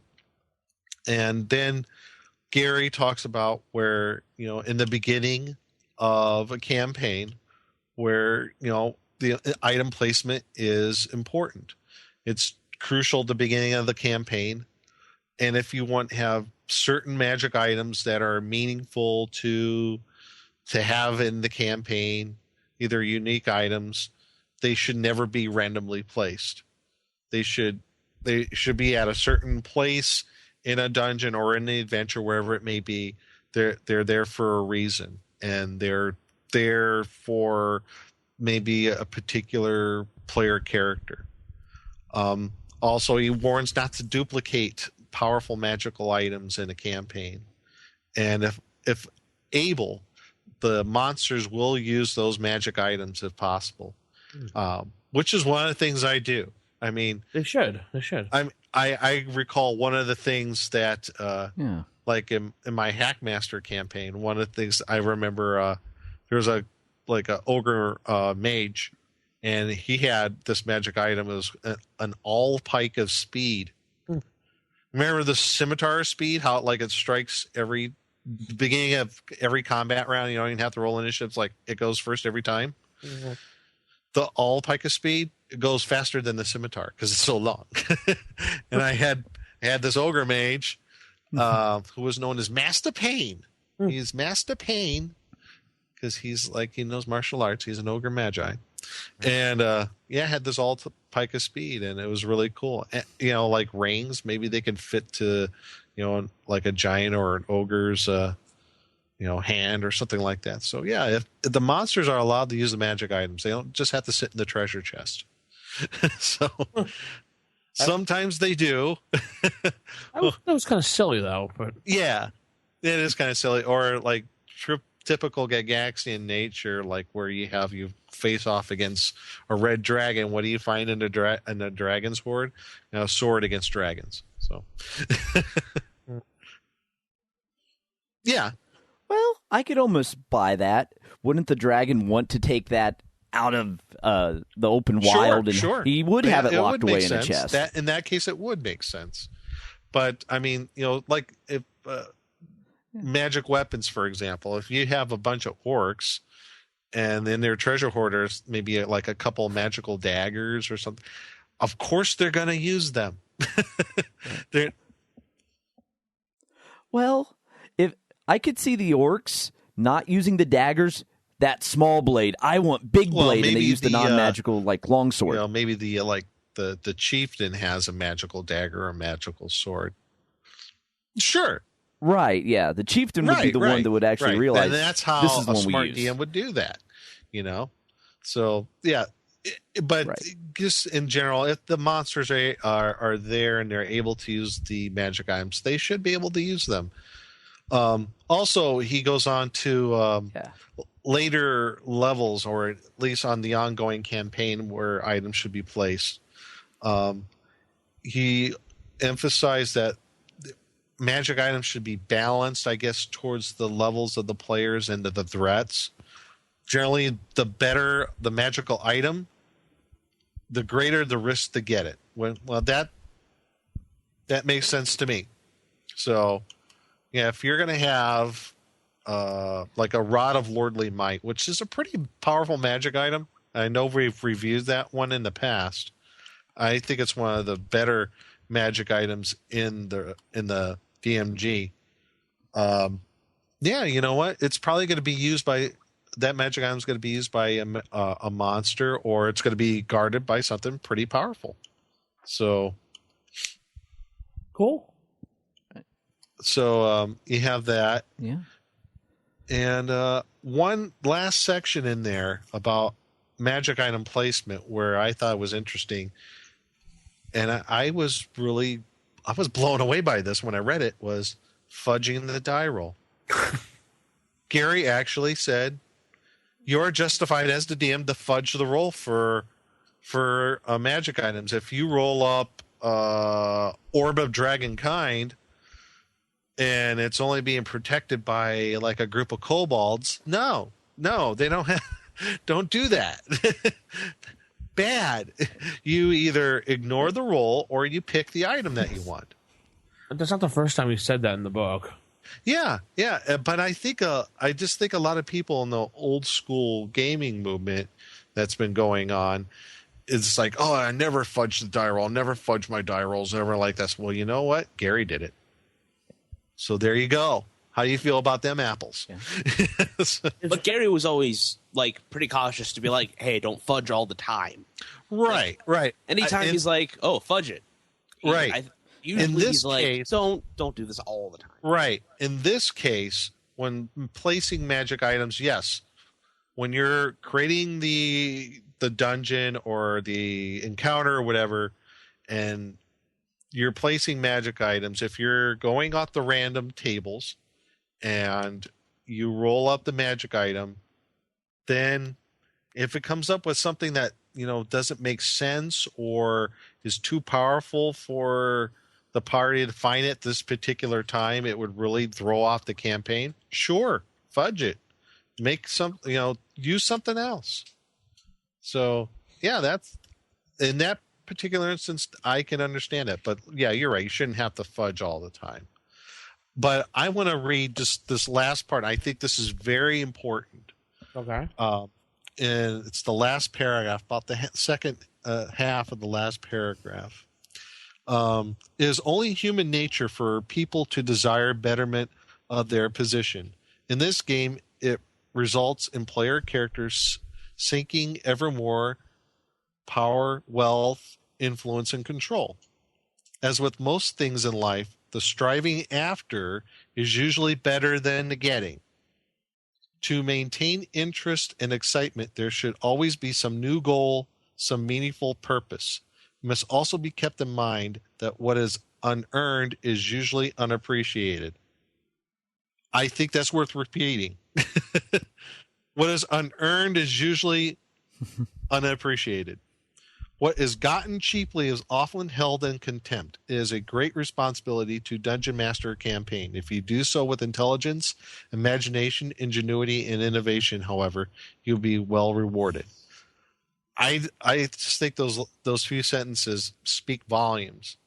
And then Gary talks about where, in the beginning of a campaign where, the item placement is important. It's crucial at the beginning of the campaign. And if you want to have certain magic items that are meaningful to have in the campaign, either unique items, they should never be randomly placed. They should be at a certain place in a dungeon or in the adventure, wherever it may be. They're there for a reason, and they're there for maybe a particular player character. Also, he warns not to duplicate powerful magical items in a campaign, and if able, the monsters will use those magic items if possible, which is one of the things I do. I mean, they should. I recall one of the things that, like in my Hackmaster campaign, one of the things I remember, there was a ogre mage, and he had this magic item. It was an all pike of speed. Remember the scimitar speed? How it strikes every beginning of every combat round. You don't even have to roll initiatives. Like it goes first every time. Mm-hmm. The all pike of speed, it goes faster than the scimitar because it's so long. And I had this ogre mage who was known as Master Pain. He's Master Pain because he knows martial arts. He's an ogre magi. And had this all pike of speed, and it was really cool. And, like rings, maybe they could fit to, like a giant or an ogre's hand or something like that. So if the monsters are allowed to use the magic items, they don't just have to sit in the treasure chest. So sometimes they do. That was kind of silly though, but yeah, it is kind of silly. Or like typical Gygaxian nature, like where you face off against a red dragon. What do you find in a dragon's horde? A sword against dragons. So yeah. Well, I could almost buy that. Wouldn't the dragon want to take that out of the open wild? And sure. He would have it locked away in a chest. In that case, it would make sense. But, I mean, like if magic weapons, for example, if you have a bunch of orcs and then their treasure hoarders, maybe like a couple of magical daggers or something, of course they're going to use them. Well, if I could see the orcs not using the daggers, that small blade. I want big blade, and they use the non-magical longsword. Maybe the chieftain has a magical dagger or a magical sword. Sure. Right, yeah. The chieftain would be the one that would actually realize and that's how this is a one smart we use. DM would do that, So, yeah. But just in general, if the monsters are there and they're able to use the magic items, they should be able to use them. Also, he goes on to later levels, or at least on the ongoing campaign where items should be placed. He emphasized that magic items should be balanced, I guess, towards the levels of the players and the threats. Generally, the better the magical item, the greater the risk to get it. That makes sense to me. So, yeah, if you're going to have like a Rod of Lordly Might, which is a pretty powerful magic item, I know we've reviewed that one in the past. I think it's one of the better magic items in the DMG. You know what? It's probably going to be used by that magic item is going to be used by a monster, or it's going to be guarded by something pretty powerful. So cool. So you have that. Yeah. And one last section in there about magic item placement where I thought was interesting, and I was blown away by this when I read it, was fudging the die roll. Gary actually said, you're justified as the DM to fudge the roll for magic items. If you roll up Orb of Dragonkind and it's only being protected by like a group of kobolds, no, they don't have Don't do that. Bad. You either ignore the roll or you pick the item that you want. That's not the first time you said that in the book. Yeah. But I just think a lot of people in the old school gaming movement that's been going on, it's like, oh, I never fudge the die roll. I'll never fudge my die rolls. Never like this. Well, you know what? Gary did it. So there you go. How do you feel about them apples? Yeah. But Gary was always like pretty cautious to be like, hey, don't fudge all the time. Right. Anytime he's like, oh, fudge it. Usually he's like, case, don't do this all the time. Right. In this case, when placing magic items, yes. When you're creating the dungeon or the encounter or whatever, and you're placing magic items, if you're going off the random tables and you roll up the magic item, then if it comes up with something that, doesn't make sense or is too powerful for the party to find at this particular time, it would really throw off the campaign. Sure, fudge it. Make some, use something else. So, yeah, that's in that particular instance, I can understand it. But yeah, you're right. You shouldn't have to fudge all the time. But I want to read just this last part. I think this is very important. Okay. And it's the last paragraph, about the second half of the last paragraph. It is only human nature for people to desire betterment of their position. In this game, it results in player characters seeking ever more power, wealth, influence, and control. As with most things in life, the striving after is usually better than the getting. To maintain interest and excitement, there should always be some new goal, some meaningful purpose. It must also be kept in mind that what is unearned is usually unappreciated. I think that's worth repeating. What is unearned is usually unappreciated. What is gotten cheaply is often held in contempt. It is a great responsibility to dungeon master a campaign. If you do so with intelligence, imagination, ingenuity, and innovation, however, you'll be well rewarded. I just think those few sentences speak volumes.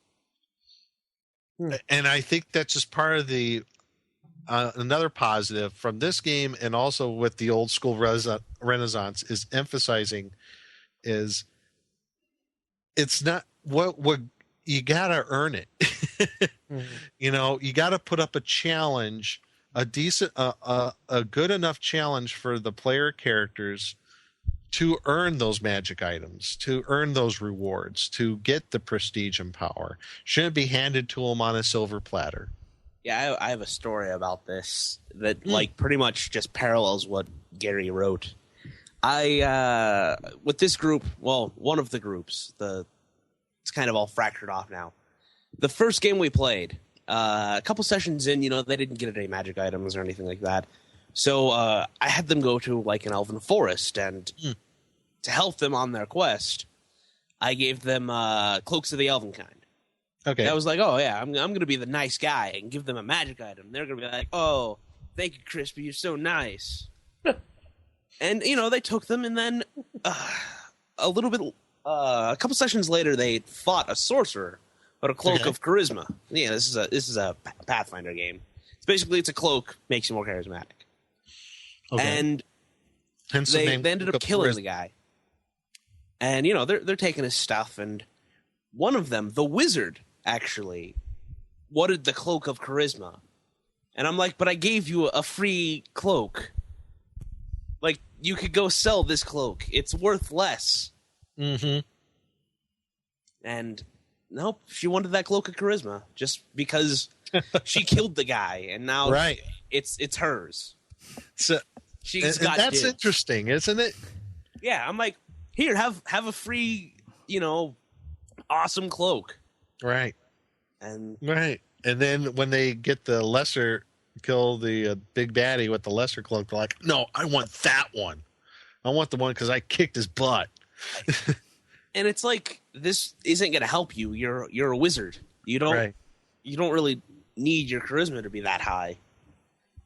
And I think that's just part of the another positive from this game, and also with the old school Renaissance, is emphasizing is it's not what you gotta earn it. You gotta put up a challenge, a decent, a good enough challenge for the player characters to earn those magic items, to earn those rewards, to get the prestige and power. Shouldn't be handed to them on a silver platter. Yeah, I have a story about this that like pretty much just parallels what Gary wrote. With this group, well, one of the groups, it's kind of all fractured off now. The first game we played, a couple sessions in, they didn't get any magic items or anything like that. So I had them go to like an elven forest, and to help them on their quest, I gave them cloaks of the elven kind. Okay. I was like, oh yeah, I'm going to be the nice guy and give them a magic item. They're going to be like, oh, thank you, Crispy, you're so nice. And, they took them, and then a couple sessions later, they fought a sorcerer, but a cloak of charisma. Yeah, this is a Pathfinder game. It's a cloak, makes you more charismatic. Okay. And they ended up killing the guy. And, they're taking his stuff, and one of them, the wizard, actually wanted the cloak of charisma. And I'm like, but I gave you a free cloak. Like, you could go sell this cloak. It's worth less. Mm-hmm. And nope, she wanted that cloak of charisma just because she killed the guy, and now it's hers. So that's interesting, isn't it? Yeah, I'm like, here, have a free, awesome cloak. Right. And then when they get the lesser, kill the big baddie with the lesser cloak, they're like, no, I want that one. I want the one because I kicked his butt. And it's like, this isn't going to help you. You're a wizard. You don't really need your charisma to be that high.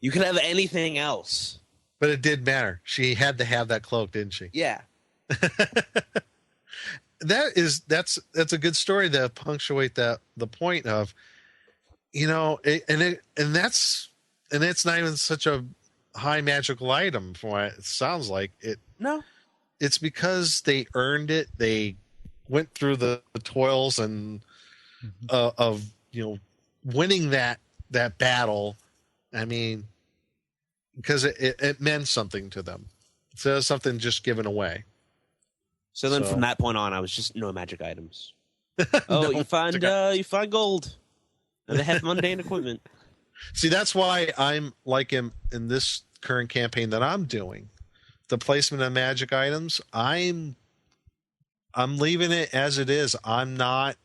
You can have anything else. But it did matter. She had to have that cloak, didn't she? Yeah. That's a good story to punctuate the point of, and it's not even such a high magical item from what it sounds like. It's because they earned it. They went through the toils and of winning that battle. I mean, because it meant something to them. So something just given away. So then from that point on, I was just no magic items. Oh, you find gold. And they have mundane equipment. See, that's why I'm like in this current campaign that I'm doing. The placement of magic items, I'm leaving it as it is. I'm not,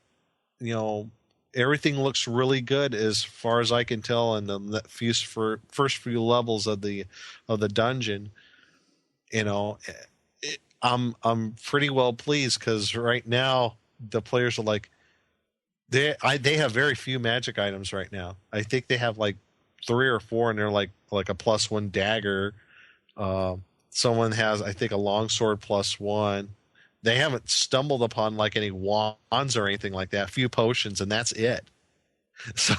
everything looks really good as far as I can tell in the first few levels of the dungeon. I'm pretty well pleased because right now the players are like, they have very few magic items right now. I think they have like 3 or 4, and they're like a +1 dagger. Someone has, I think, a longsword +1. They haven't stumbled upon like any wands or anything like that. A few potions, and that's it. So,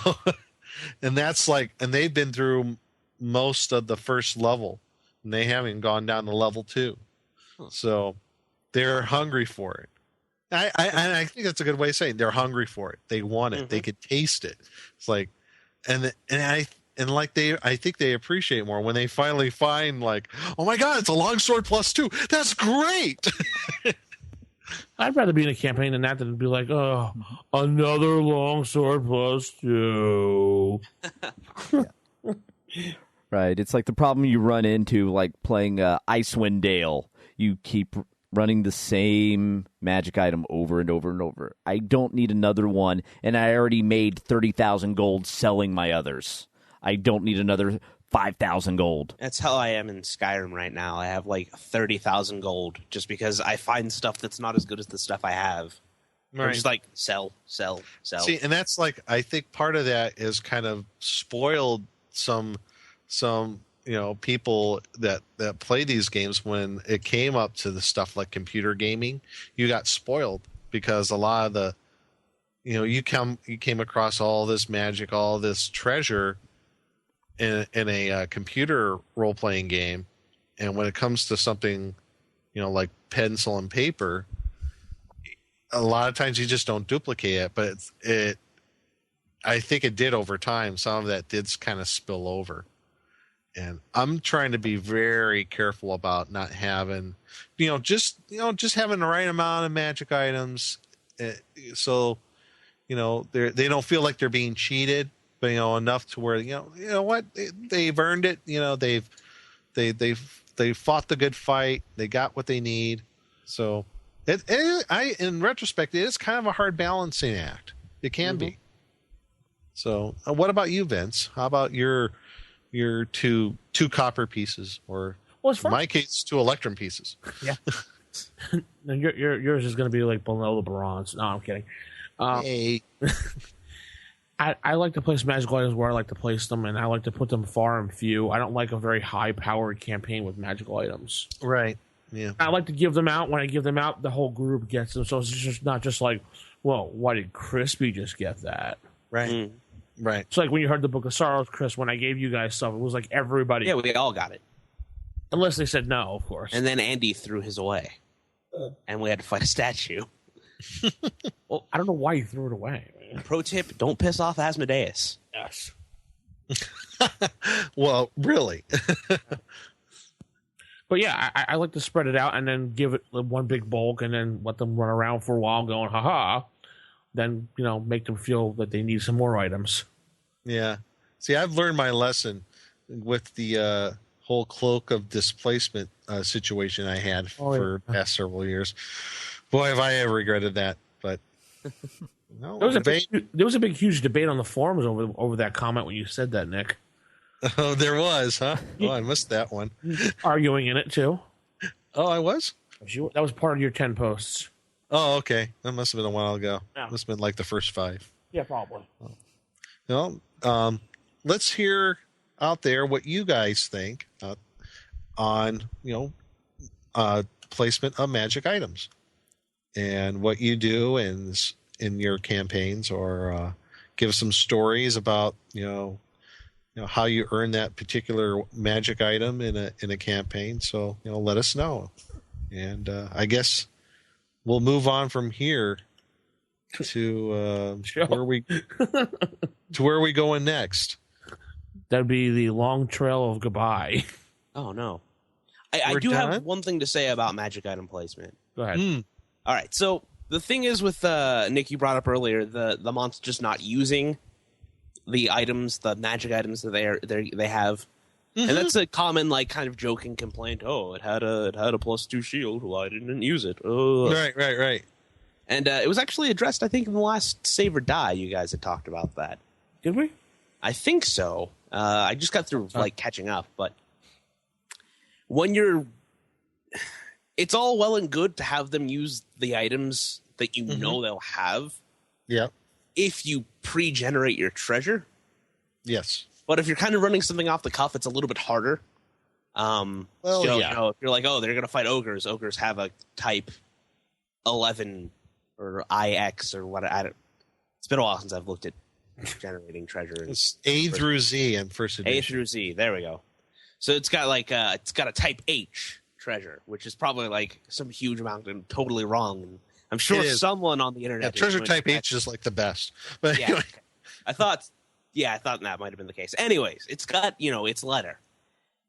and that's like, and they've been through most of the first level, and they haven't gone down to level 2. So, they're hungry for it. I think that's a good way of saying it. They're hungry for it. They want it. They could taste it. It's like, I think they appreciate it more when they finally find like, oh my God, it's a longsword +2. That's great. I'd rather be in a campaign than that than be like, oh, another longsword +2. Right. It's like the problem you run into like playing Icewind Dale. You keep running the same magic item over and over and over. I don't need another one, and I already made 30,000 gold selling my others. I don't need another 5,000 gold. That's how I am in Skyrim right now. I have like 30,000 gold just because I find stuff that's not as good as the stuff I have. Right. I'm just like, sell. See, and that's like, I think part of that is kind of spoiled some people that play these games. When it came up to the stuff like computer gaming, you got spoiled because a lot of the, you came across all this magic, all this treasure in a computer role-playing game. And when it comes to something, like pencil and paper, a lot of times you just don't duplicate it, but I think it did over time. Some of that did kind of spill over. And I'm trying to be very careful about not having, just having the right amount of magic items, so they don't feel like they're being cheated, but enough to where what, they've earned it. They've fought the good fight. They got what they need. So in retrospect, it is kind of a hard balancing act. It can be. So what about you, Vince? How about your two copper pieces, or in my case, 2 electrum pieces? Yeah. yours is going to be like below the bronze. No, I'm kidding. Hey. I like to place magical items where I like to place them, and I like to put them far and few. I don't like a very high-powered campaign with magical items. Right. Yeah. I like to give them out. When I give them out, the whole group gets them. So it's just not just like, well, why did Crispy just get that? Right. Right. It's like when you heard the Book of Sorrows, Chris, when I gave you guys stuff, it was like everybody. Yeah, we all got it. Unless they said no, of course. And then Andy threw his away. And we had to fight a statue. Well, I don't know why you threw it away. Pro tip, don't piss off Asmodeus. Yes. Well, really. But yeah, I like to spread it out and then give it one big bulk and then let them run around for a while going, haha. Then, make them feel that they need some more items. Yeah. See, I've learned my lesson with the whole cloak of displacement situation I had for the past several years. Boy, have I ever regretted that. But no, there was a big, huge debate on the forums over that comment when you said that, Nick. Oh, there was, huh? Oh, I missed that one. Arguing in it, too. Oh, I was? That was part of your 10 posts. Oh, okay. That must have been a while ago. Yeah. Must have been like the first 5. Yeah, probably. Well, let's hear out there what you guys think. on, placement of magic items and what you do in your campaigns, or give some stories about, how you earn that particular magic item in a campaign. So, let us know. And I guess we'll move on from here to where we going next. That'd be the long trail of goodbye. Oh, no. I do have one thing to say about magic item placement. Go ahead. All right. So the thing is with Nick, you brought up earlier, the monster's not using the items, the magic items that they have. Mm-hmm. And that's a common, kind of joking complaint. Oh, it had a +2 shield. Well, I didn't use it. Right. And it was actually addressed, I think, in the last Save or Die. You guys had talked about that. Did we? I think so. I just got through catching up, but when it's all well and good to have them use the items that you know they'll have. Yeah. If you pre-generate your treasure. Yes. But if you're kind of running something off the cuff, it's a little bit harder. If you're like, oh, they're going to fight ogres. Ogres have a type 11 or IX or what. It's been a while since I've looked at generating treasure. It's A through Z in first edition. A through Z. There we go. So it's got a type H treasure, which is probably some huge amount and totally wrong. And I'm sure someone on the internet. Yeah, treasure type H is the best. But yeah, anyway. I thought that might have been the case. Anyways, it's got its letter,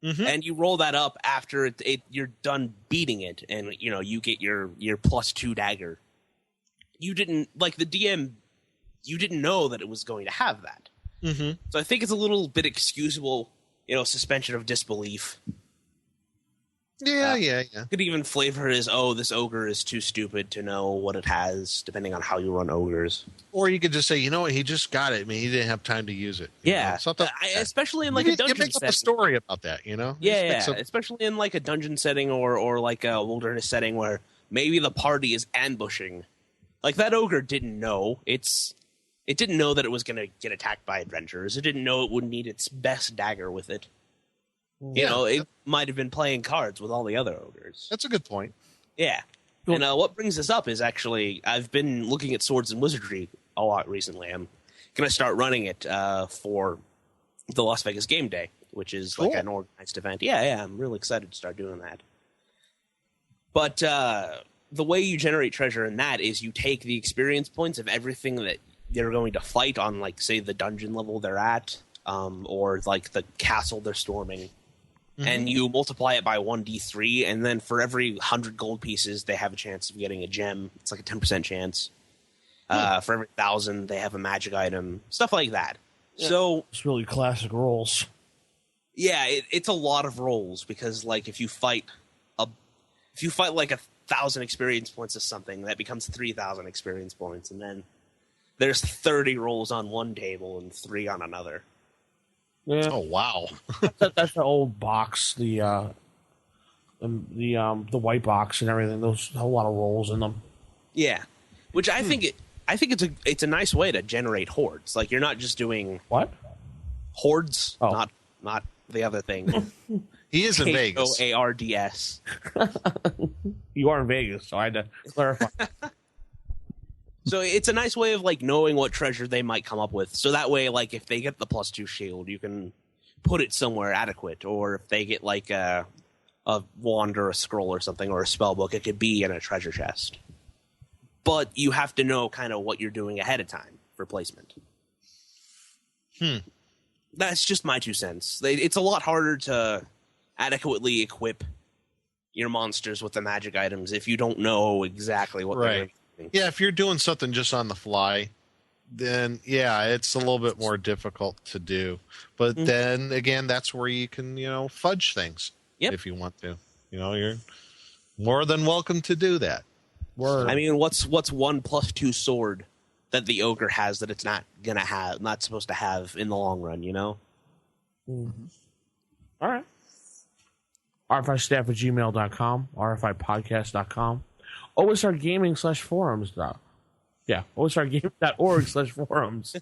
and you roll that up after you're done beating it, and you get your +2 dagger. You didn't the DM. You didn't know that it was going to have that. Mm-hmm. So I think it's a little bit excusable. Suspension of disbelief. Yeah. Could even flavor it as, this ogre is too stupid to know what it has, depending on how you run ogres. Or you could just say, he just got it. I mean, he didn't have time to use it. Yeah. Especially in a dungeon setting. You make up a story about that, Yeah. Especially in a dungeon setting or a wilderness setting where maybe the party is ambushing. That ogre didn't know. It didn't know that it was going to get attacked by adventurers. It didn't know it would need its best dagger with it. It might have been playing cards with all the other ogres. That's a good point. Yeah. Cool. And what brings this up is actually, I've been looking at Swords and Wizardry a lot recently. I'm going to start running it for the Las Vegas Game Day, which is an organized event. Yeah, I'm really excited to start doing that. But the way you generate treasure in that is you take the experience points of everything that they're going to fight on, say, the dungeon level they're at, or, the castle they're storming, and you multiply it by 1d3, and then for every 100 gold pieces, they have a chance of getting a gem. It's a 10% chance. For every 1,000, they have a magic item, stuff like that. Yeah. So it's really classic rolls. Yeah, it's a lot of rolls, because, if you fight 1,000 experience points of something, that becomes 3,000 experience points, and then there's 30 rolls on one table and 3 on another. Yeah. Oh wow! that's the old box, the white box and everything. Those a whole lot of rolls in them. Yeah, which I think it's a nice way to generate hordes. You're not just doing what hordes, not the other thing. He is in Vegas. Oards. You are in Vegas, so I had to clarify. So it's a nice way of knowing what treasure they might come up with. So that way, if they get the +2 shield, you can put it somewhere adequate. Or if they get a wand or a scroll or something, or a spell book, it could be in a treasure chest. But you have to know kind of what you're doing ahead of time for placement. That's just my 2 cents. It's a lot harder to adequately equip your monsters with the magic items if you don't know exactly what they're doing. Yeah, if you're doing something just on the fly, then it's a little bit more difficult to do. But then again, that's where you can, fudge things if you want to. You're more than welcome to do that. I mean, what's 1 +2 sword that the ogre has that it's not supposed to have in the long run? All right. RFIstaff@gmail.com, RFIpodcast.com. OSRgaming/forums. Yeah, OSRgaming.org/forums.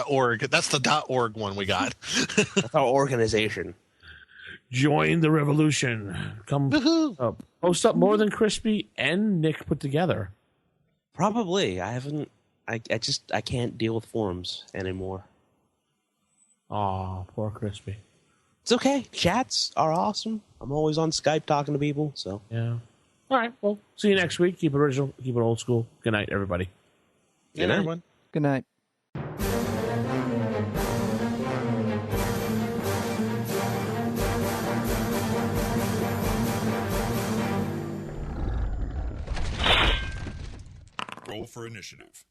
.org. That's the .org one we got. That's our organization. Join the revolution. Come post up more than Crispy and Nick put together. Probably. I can't deal with forums anymore. Aw, poor Crispy. It's okay. Chats are awesome. I'm always on Skype talking to people, so. Yeah. All right. Well, see you next week. Keep it original. Keep it old school. Good night, everybody. Good night, everyone. Good night. Roll for initiative.